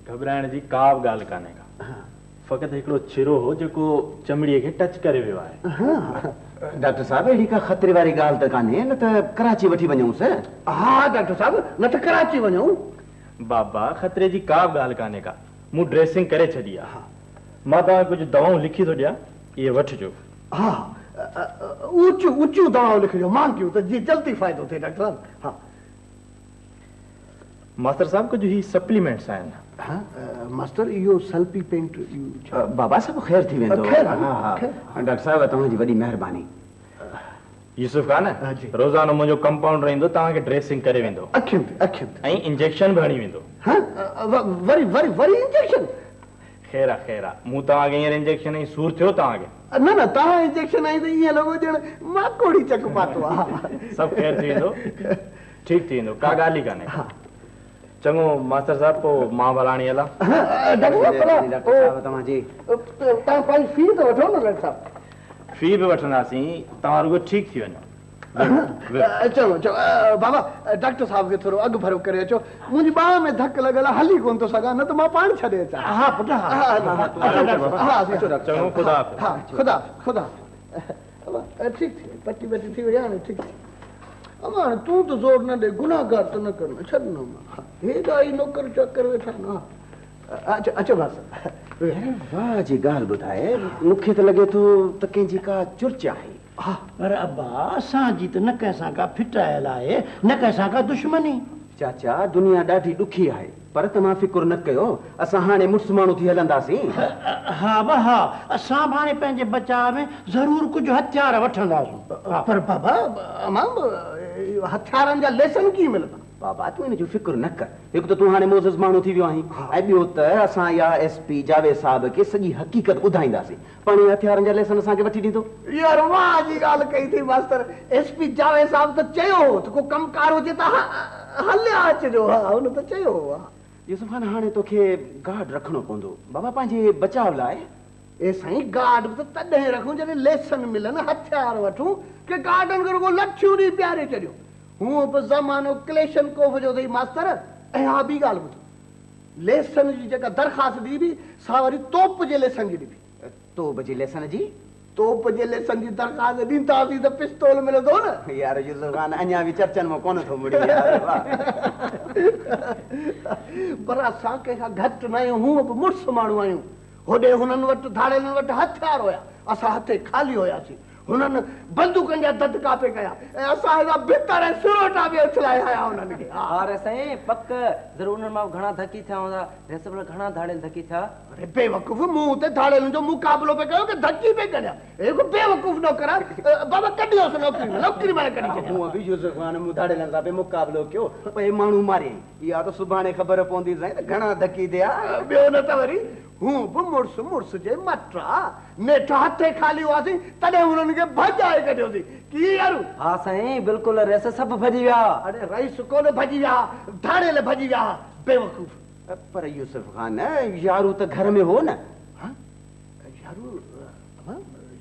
घबराइण जी का बि ॻाल्हि कान्हे का फ़क़ति हिकिड़ो छिरो हो जेको चमड़ीअ खे टच करे वियो आहे डॉक्टर साहब अहिड़ी का ख़तरे वारी ॻाल्हि त कान्हे न त कराची वठी वञूंसि हा डॉक्टर साहब न त कराची वञूं बाबा ख़तरे जी का बि ॻाल्हि कान्हे का मूं ड्रेसिंग करे छॾी आहे मां तव्हांखे कुझु दवाऊं लिखी थो ॾियां इहे वठिजो हा ऊंचियूं ऊंचियूं दवाऊं लिखिजो महांगियूं त जीअं जल्दी फ़ाइदो थिए डॉक्टर साहब हा मास्टर साहब कुझु ही सप्लीमेंट्स आहिनि मास्टर इहो सल्पी पेंट बाबा सभु ख़ैर थी वेंदो ख़ैर हा हा डॉक्टर साहब तव्हांजी वॾी महिरबानी यूसुफ खान रोज़ानो मुंहिंजो कंपाउंडर ईंदो तव्हांखे ड्रेसिंग करे वेंदो अखियुनि ऐं इंजेक्शन बि हणी वेंदो वरी वरी वरी इंजेक्शन ख़ैर आहे मूं तव्हांखे हींअर इंजेक्शन ऐं सूर थियो तव्हांखे न न तव्हां इंजेक्शन आई त ईअं लॻो ॼण मां कोड़ी चक पातो आहे सभु ख़ैर थी वेंदो ठीकु थी वेंदो का ॻाल्हि ई कान्हे चङो मास्टर साहब पोइ मां भलाणी हलां तव्हांजी तव्हां पंहिंजी फी त वठो न डॉक्टर साहब फी बि वठंदासीं तव्हां रुगो ठीकु थी वञो चलो चलो बाबा डॉक्टर साहब खे थोरो अघु भरो करे अचो मुंहिंजी बाह में धक लॻल आहे हली कोन थो सघां न त मां पाण छॾे अचां हा पुट चङो ख़ुदा हा ख़ुदा ख़ुदा ठीकु थी पटी वटी थी वई हाणे ठीकु अमा तूं त ज़ोर न ॾे गुनाहगार त न कर न छॾ न हेॾा ई नौकर चाकर वेठा न अचो अचो बसि वाह जी ॻाल्हि ॿुधाए मूंखे त लॻे थो त कंहिंजी का चुर्च आहे पर अब्बा असांजी त न कंहिंसां का फिटायल आहे न कंहिंसां का दुश्मनी चाचा दुनिया ॾाढी ॾुखी आहे पर तव्हां फिकुर न कयो असां हाणे मुड़ुसु माण्हू थी हलंदासीं हा हा असां बि हाणे पंहिंजे बचाव में ज़रूरु कुझु हथियार वठंदासीं पर बाबा हथियारनि जा लेसन कीअं मिलंदा बाबा तूं हिन जो फिकुर न कर हिकु त तूं हाणे मोज़ज़ माण्हू थी वियो आहीं ऐं ॿियो त असां या एसपी जावेद साहब खे सॼी हक़ीक़त ॿुधाईंदासीं पाण हथियारनि जा लेसन असांखे वठी ॾींदो यार वाह जी ॻाल्हि कई थी मास्टर एसपी जावेद साहब त चयो हो त को कमकार हुजे त हलिया अचिजो हा हुन त चयो हो यूसुफ खान हाणे तोखे गार्ड रखणो पवंदो बाबा पंहिंजे बचाव लाइ ए साईं गार्ड त तॾहिं रखूं जॾहिं लेसन मिलनि हथियार वठूं की गार्डनि खे रुगो लठियूं ॾेई प्यारे छॾियो हूअं बि ज़मानो क्लेशन कोफ जो अथई मास्तर ऐं हा ॿी ॻाल्हि ॿुधो लेसन जी जेका दरख़्वास्त ॾिबी सा वरी तोप जे लेसन जी ॾिबी तोप जे लेसन जी तोप जे लेसन जी दरख़्वास्त ॾींदासीं त पिस्तौल मिलंदो न यार यूसुफ खान अञा बि चर्चनि में कोन थो मुड़ी पर असां कंहिंखां घटि न आहियूं हूअं बि मुड़ुसु माण्हू आहियूं होॾे हुननि वटि धाड़ेलनि वटि हथियार हुया असां हथे खाली हुयासीं हुननि बंदूकनि जा ददका पे कया ऐं असां हेॾा भितर ऐं सिरोटा बि उछलाए आया हुननि खे अरे साईं पक ज़रूर उन्हनि मां घणा धकी थिया हूंदा वैसे भला घणा धाड़ेल धकी थिया अरे बेवकूफ़ मूं ते धाड़ेलनि जो मुक़ाबिलो पे कयो कि धकी पे करिया एको बेवकूफ़ नौकर बाबा कढियोसि नौकरी मां कढी छॾियो हूअं बि यूसुफ खान मूं धाड़ेलनि सां पे मुक़ाबिलो कयो पे माण्हू मारे इहा त सुभाणे ख़बर पवंदी साईं त घणा धकी थिया ॿियो न त वरी हूं बि मुड़ुसु जे मट नेठ हथे खाली हुआसीं तॾहिं हुननि खे भॼाए कढियोसीं की यार हा साईं बिल्कुलु रेस सभु भॼी विया अरे रईस कोन भॼी विया धाड़ेल भॼी विया बेवकूफ़ पर यूसुफ खान यारू त घर में हो न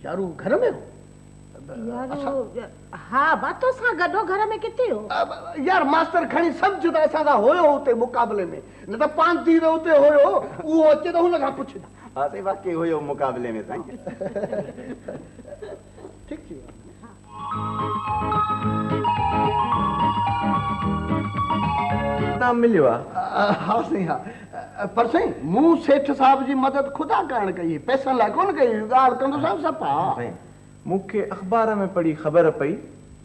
यारू घर में हो यार हाँ बातो सा गडो घर में किथे हो यार मास्टर खणी समझ त असां सा होयो उते मुकाबले में न त 5 दी उते होयो वो अचे त हुन खां पुछदा हाँ साईं वाकई हुयो मुकाबले में साईं ठीक थी नाम मिलियो आहे हाँ साईं हाँ पर साईं मूं सेठ साहब जी मदद खुदा करण कई पैसनि लाइ कोन कई ॻाल्हि कंदो साहब सभु मूंखे अख़बार में पढ़ी ख़बर पई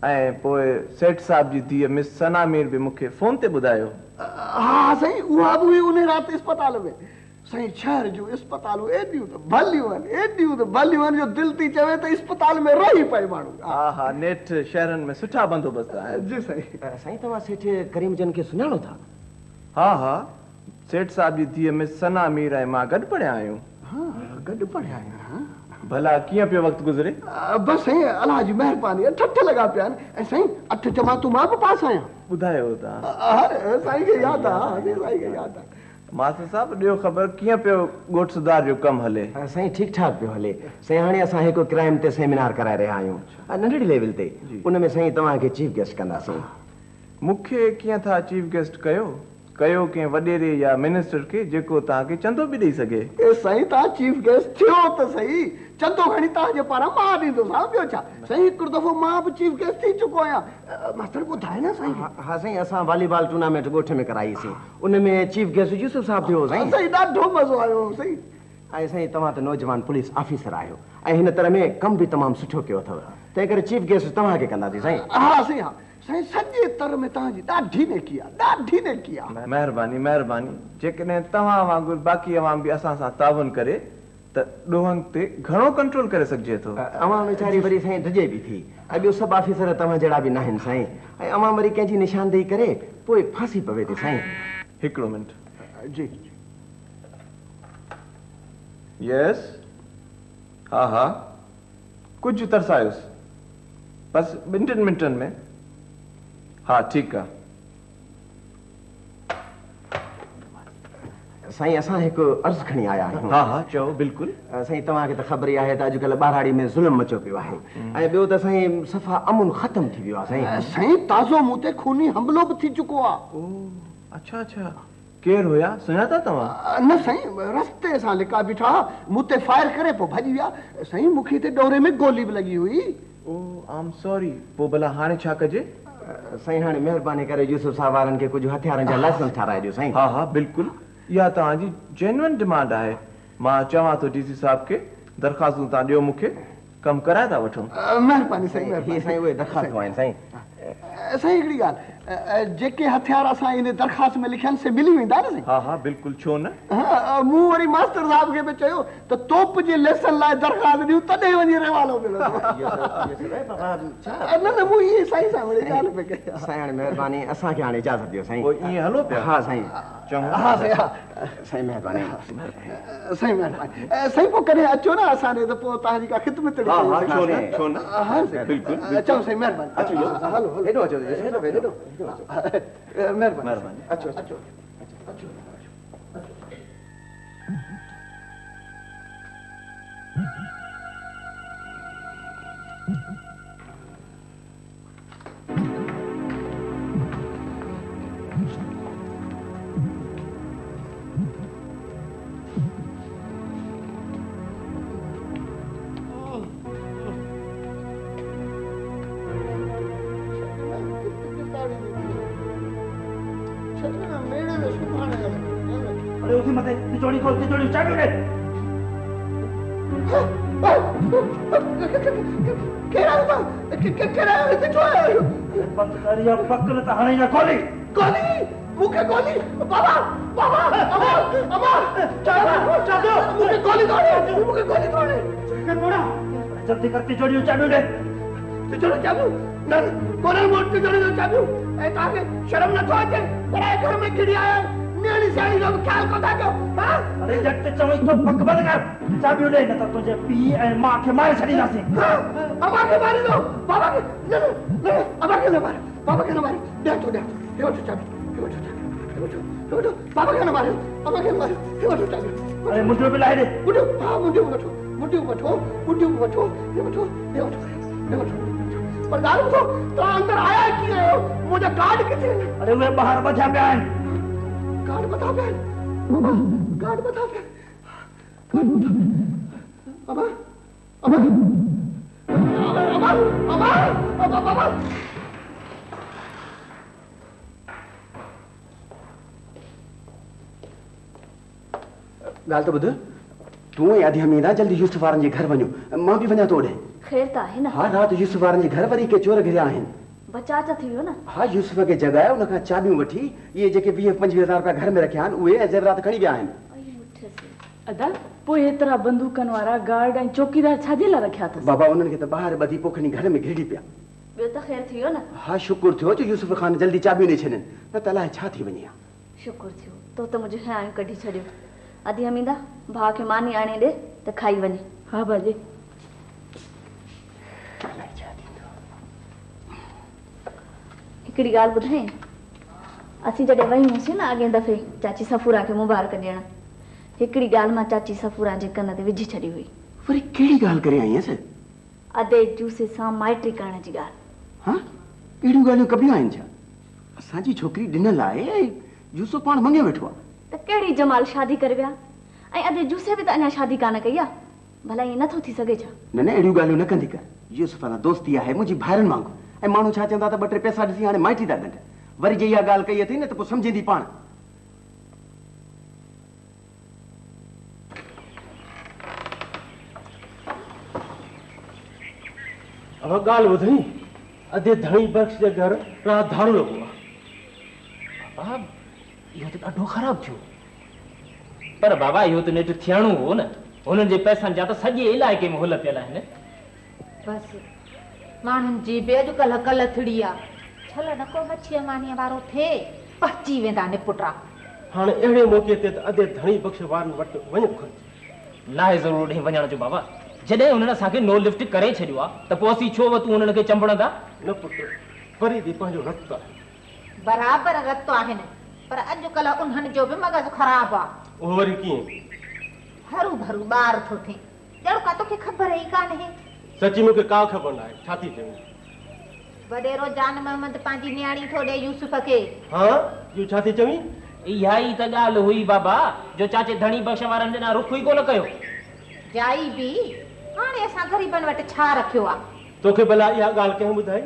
ऐं पोइ सेठ साहब जी धीअ मिस सना मीर बि मूंखे फ़ोन ते ॿुधायो हाँ साईं उहा बि हुई उन राति अस्पताल में साईं शहर जूं अस्पतालूं एॾियूं त भलियूं आहिनि जो दिलि थी चवे त अस्पताल में रही पए माण्हू हा हा नेठ शहरनि में सुठा बंदोबस्त आहिनि जी साईं साईं तव्हां सेठ करीम जन खे सुञाणो था हा हा सेठ साहब जी धीअ मिस सना मीर ऐं मां गॾु पढ़िया आहियूं हाँ गॾु पढ़िया आहियूं भला कीअं पियो वक़्तु गुज़रे बसि साईं अलाह जी महिरबानी ठठ लॻा पिया आहिनि ऐं साईं 8 जमातूं मां बि पास आहियां ॿुधायो तव्हां साईं खे यादि आहे साईं खे यादि आहे मास्टर साहब ॾियो ख़बर कीअं पियो ॻोठ सुधार जो कमु हले साईं ठीकु ठाक पियो हले साईं हाणे असां हिकु क्राइम ते सेमिनार कराए रहिया आहियूं नंढड़ी लेवल ते उन में साईं तव्हांखे चीफ गेस्ट कंदासीं मूंखे कीअं था चीफ गेस्ट कयो कंहिं वॾेरे या मिनिस्टर खे जेको तव्हांखे चंदो बि ॾेई सघे ए साईं तव्हां चीफ गेस्ट थियो त सही चंदो खणी तव्हांजे पारां मां ॾींदोसांव ॿियो छा साईं हिकिड़ो दफ़ो मां बि चीफ गेस्ट थी चुको आहियां मास्टर ॿुधाए न साईं हा साईं असां वॉलीबॉल टूर्नामेंट ॻोठ में कराईसीं उन में चीफ गेस्ट यूसुफ साहब थियो साईं साईं ॾाढो मज़ो आयो साईं ऐं साईं तव्हां त नौजवान पुलिस ऑफिसर आहियो ऐं हिन तरह में कमु बि तमामु सुठो कयो अथव तंहिं करे चीफ गेस्ट तव्हांखे कंदासीं साईं हा साईं हा साईं सॼे तर में तव्हांजी ॾाढी नेकी आहे महिरबानी महिरबानी जेकॾहिं तव्हां वांगुरु बाक़ी अवाम बि असां सां तावन करे त ॾोहनि ते घणो कंट्रोल करे सघिजे थो अवां वीचारी वरी साईं ढिजे बि थी ऐं ॿियो सभु ऑफिसर तव्हां जहिड़ा बि न आहिनि साईं ऐं अवां वरी कंहिंजी निशानदेही करे पोइ फांसी पवे थी साईं हिकिड़ो मिंट जी यस हा हा कुझु तरसायोसि बसि 2 मिंटनि में हा ठीकु आहे साईं असां हिकु अर्ज़ु खणी आया आहियूं हा हा चओ बिल्कुलु साईं तव्हांखे त ख़बर ई आहे त अॼुकल्ह ॿारहाड़ी में ज़ुल्म मचो पियो आहे ऐं ॿियो त साईं सफ़ा अमुन ख़तमु थी वियो आहे साईं साईं ताज़ो मूं ते खूनी हमलो बि थी चुको आहे अच्छा अच्छा केरु हुया सुञाता तव्हां न साईं रस्ते सां लिका बीठा मूं ते फायर करे पोइ भॼी विया साईं मूंखे हिते डोरे में गोली बि लॻी हुई ओ आई एम सॉरी पोइ भला हाणे छा कजे साईं हाणे महिरबानी करे यूसुफ साहब वारनि खे कुझु हथियारनि जा लाइसेंस ठाराए ॾियो साईं हा हा बिल्कुलु इहा तव्हांजी जेन्युइन डिमांड आहे मां चवां थो डीसी साहब खे दरख़्वास्तूं तव्हां ॾियो मूंखे कमु कराए था वठूं महिरबानी साईं हीअ साईं उहे दरख़्वास्तूं आहिनि साईं साईं हिकिड़ी ॻाल्हि जेके हथियार असां इन दरख़्वास्त में लिखिया आहिनि से मिली वेंदा न साईं हा हा बिल्कुलु छो न मूं वरी मास्टर साहब खे बि चयो त तोप जे लेसन लाइ दरख़्वास्त ॾियूं तॾहिं वञी रवालो मिलंदो न न मूं इहे साईं सां वरी ॻाल्हि पे कई साईं हाणे महिरबानी असांखे हाणे इजाज़त ॾियो साईं पोइ ईअं हलो पिया हा साईं हा साईं हा साईं महिरबानी साईं महिरबानी साईं पोइ कॾहिं अचो न असांजे त पोइ तव्हांजी का ख़िदमत हा हा छो न छो न हा बिल्कुलु चओ साईं महिरबानी अचो हलो हेॾो अचो हेॾो महिरबानी अचो अचो अचो अरे उसी मत तिजोरी खोल तिजोरी चाबी दे बंद कर या पकड़ त हाणे ना खोली मुखे गोली बाबा बाबा अमा अमा चाचा मुखे गोली तोड़े कर मोड़ा जल्दी कर तिजोरी चाबी दे तिजोरी चाबी न कोनल मोड़ तिजोरी चाबी ए ताके शर्म न तो अचे तेरे घर में गिरी आया नेली साड़ी का ख्याल को था क्यों हां अरे जट चवई तो पक बंद कर चाबी दे न त तुझे पी ए मां के मारे छड़ी नासी अमा के मारी दो बाबा के न अमा के न मार बाबा के न मार दे तो चाबी दे बाबा के न मार अमा के न मार दे तो चाबी अरे मुझे भी लाई दे मुझे हां मुझे वठो पर ॻाल्हि ॿुधो, तव्हां अंदरि आया कीअं आहियो? मुंहिंजा कार्ड किथे आहिनि? अरे उहे ॿाहिरि ॿधिया पिया आहिनि। कार्ड ॿधा पिया आहिनि? बाबा कार्ड ॿधा पिया आहिनि। कार्ड ॿधा पिया आहिनि। बाबा बाबा बाबा बाबा बाबा बाबा ॻाल्हि त ॿुध, तूं ऐं अधी हमीदा जल्दी यूसुफ वारनि जे घर वञो, मां बि वञा थो ओॾे। ख़ैर त आहे न? हा, राति यूसुफ वारनि जे घर वरी के चोर घिरिया आहिनि। बचा त थी वियो न? हा, यूसुफ खे जॻाए उनखां चाबियूं वठी इहे जेके 20-25 हज़ार रुपया घर में रखिया आहिनि उहे ऐं ज़ेवरात खणी विया आहिनि। अदा पोइ एतिरा बंदूकनि वारा गार्ड ऐं चौकीदार छाजे लाइ रखिया अथसि? बाबा उन्हनि खे त ॿाहिरि ॿधी पोखनी घर में घिरड़ी पिया। ॿियो त ख़ैर थी वियो न? हा, शुक्र थियो जो यूसुफ ख़ान जल्दी चाबियूं ॾेई छॾनि, न त अलाए छा थी वञे हा। शुक्र थियो तो त मुंहिंजो हियां कढी छॾियो। अधी हमीदा भाउ खे मानी आणे ॾे त खाई वञे। हा बाजे। हिकिड़ी ॻाल्हि ॿुधाई, असीं जॾहिं वई हुआसीं न अॻे दफ़े चाची सफ़ूरा खे मुबारक ॾियण, हिकिड़ी ॻाल्हि मां चाची सफ़ूरा जे कन ते विझी छॾी हुई। वरी कहिड़ी ॻाल्हि करे आई आहीं? अदे जूसे सां माइटी करण जी ॻाल्हि। हाँ, अहिड़ियूं ॻाल्हियूं कबियूं आहिनि छा? असांजी छोकिरी ॾिनल आहे ऐं जूसो पाण मङे वेठो आहे। त कहिड़ी जमाल शादी करे विया ऐं अदे जूसे बि त अञा शादी कान कई आहे। भला ईअं नथो थी सघे छा? न न, अहिड़ियूं ॻाल्हियूं न कंदी कर। यूसुफ सां दोस्ती आहे मुंहिंजी भाइरनि वांगुरु, ऐं माण्हू छा चवंदा त 2-3 पैसा ॾिसी हाणे माइटी था ॾियनि। वरी जे इहा ॻाल्हि कई अथई न त पोइ सम्झंदी पाण। अब ॻाल्हि ॿुधई, अधे धणी बख्श जे घर राति धारो लॻो आहे। बाबा इहो त ॾाढो ख़राबु थियो। पर बाबा इहो त नेठि थियणो हो न। हुननि जे पैसनि जा त सॼे इलाइक़े में हुल पियल आहिनि। बसि माण्हुनि जी बि अॼुकल्ह कल थिड़ी आहे। छल न को मच्छीअ मानीअ वारो थिए पची वेंदा निपुटा। हाणे अहिड़े मौक़े ते त अधे धणी बख्श वारनि वटि वञणु घुरिजे। नाहे ज़रूरु ॾेई वञण जो बाबा। जॾहिं हुननि असांखे नो लिफ्ट करे छॾियो आहे त पोइ असीं छो वतूं हुननि खे चंबड़ंदा? न पुटु, वरी बि पंहिंजो रत आहे। बराबरि रत आहिनि, पर अॼुकल्ह उन्हनि जो बि मग़ज़ ख़राबु आहे। उहो वरी कीअं? हरू भरू ॿार थो थिए, ॼण का तोखे ख़बर ई कान्हे। सची मूंखे का ख़बर न आहे, छा थी चईं? वॾेरो जान मोहम्मद पंहिंजी न्याणी थो ॾे यूसुफ खे। हाँ, इहो छा थी चवीं? इहा ई त ॻाल्हि हुई बाबा, जो चाचे धणी बख्श वारनि ॾिना रुख ई कोन कयो। जाई बि हाणे असां ग़रीबनि वटि छा रखियो आहे? तोखे भला इहा ॻाल्हि कंहिं ॿुधाई?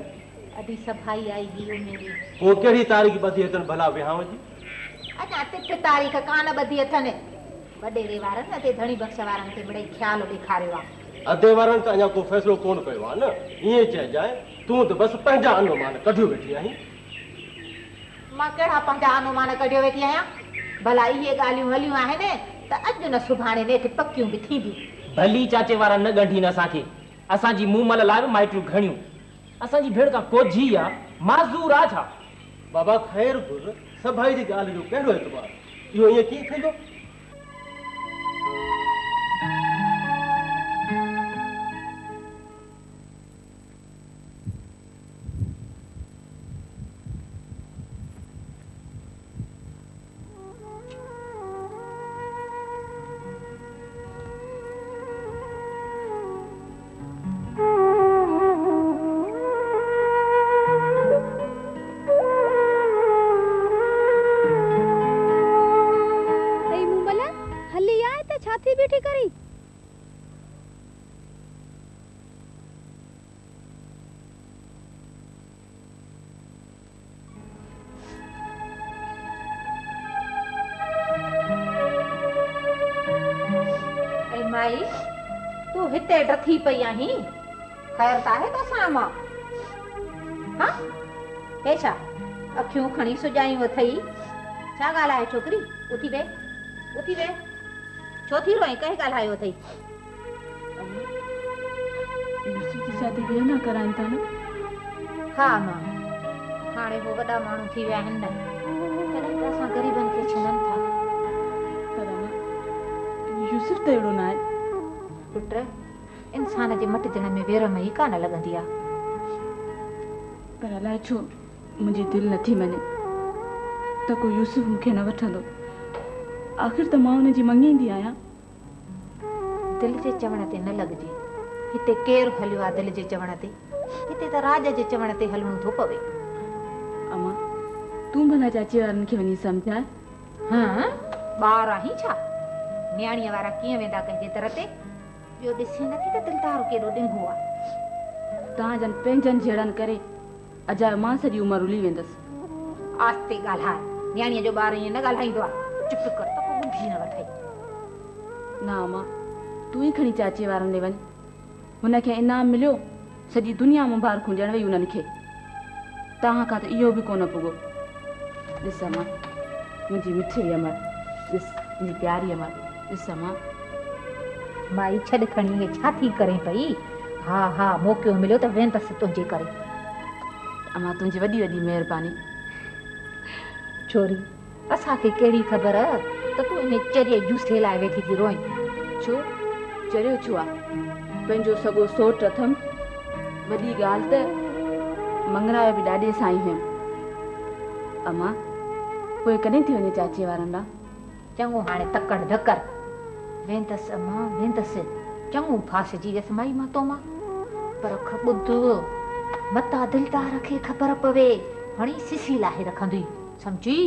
अॼु सफ़ाई आई हुई उनजी। पोइ कहिड़ी तारीख़ ॿधी अथनि भला विहांव जी? अञा तिथ तारीख़ कान ॿधी अथनि। वॾेरे वारनि अते धणी बख्श वारनि खे मिड़ई ख़्यालु ॾेखारियो आहे। अधे वारनि त अञा को फ़ैसिलो कोन कयो आहे न। ईअं चइजांइ तूं त बसि पंहिंजा अनुमान कढियो वेठी आहीं। मां कहिड़ा पंहिंजा अनुमान कढियो वेठी आहियां? भला इहे ॻाल्हियूं हलियूं आहिनि त अॼु न सुभाणे नेठि पकियूं बि थींदियूं। भली चाचे वारा न ॻंढीनि असांखे। असांजी मूमल लाइ बि माइटियूं घणियूं। असांजी भेण खां कोझी आहे, माज़ूर आहे छा? बाबा ख़ैर घुर, सभाई जी ॻाल्हि जो कहिड़ो एतबार? इहो ईअं कीअं थींदो? माई तूं हिते डथी पई आहीं? ख़ैर त आहे तोसां मां? हा हे छा अखियूं खणी सुॼायूं अथई? छा ॻाल्हाए छोकिरी? उथी वे, उथी वे। छो थी रोई? कंहिं ॻाल्हायो अथई? शादी ॿिए न कराइनि था न? हा मां, हाणे हो वॾा माण्हू थी विया आहिनि न, तॾहिं त असां ग़रीबनि खे छॾनि था। यूसुफ त अहिड़ो न आहे। पुट, इंसान जे मटिजण में वेरम ई कान लॻंदी आहे। पर अलाए छो मुंहिंजी दिलि नथी मञे त को यूसुफ मूंखे न वठंदो। आख़िर त मां हुनजी मङींदी आहियां। दिलि जे चवण ते न लॻिजे। हिते केरु हलियो आहे दिलि जे चवण ते? हिते त राज जे चवण ते हलणो थो पवे। अमा तूं भला चाची वारनि खे वञी सम्झाए। हाँ ॿार आहीं छा? न्याणीअ वारा कीअं वेंदा कंहिंजे दर ते? ॿियो ॾिसे नथी त दिलदार केॾो ॾिंघो आहे। तव्हां जन पंहिंजनि जहिड़नि करे अजायो मां सॼी उमिरि उली वेंदसि। आस्ते ॻाल्हाए, न्याणीअ जो ॿार ईअं न ॻाल्हाईंदो आहे। चुप कर त पोइ ॿुधी न वठई। ना अमा तूं ई खणी चाची वारनि ॾे वञ। हुनखे इनाम मिलियो, सॼी दुनिया मुबारकूं ॾियण वई उन्हनि खे। तव्हां खां त इहो बि कोन पुॻो। ॾिस अमा मुंहिंजी मिठी अमर, ॾिस मुंहिंजी प्यारी अमर, ॾिस अमा। माई छॾ खणी हे छा थी करे पई? हा हा मौक़ो मिलियो त वेंदसि तुंहिंजे करे। अमा तुंहिंजी वॾी वॾी महिरबानी। छोरी असांखे कहिड़ी ख़बर त तूं इन चरिये जूसे लाइ वेठी थी रोईं? छो चरियो छो आहे? पंहिंजो सॻो सोट अथमि। वॾी ॻाल्हि त मंगरा बि ॾाढे सां ई हुयमि। अमा पोइ कॾहिं थी वञे चाची वारनि लाइ? चङो हाणे तकड़ धकड़ वेंदसि अमा वेंदसि। चङो फासजी वियसि माई मां तो मां। पर ॿुध मता दिलदार खे ख़बर पवे हणी सिसी लाहे रखंदी, सम्झी?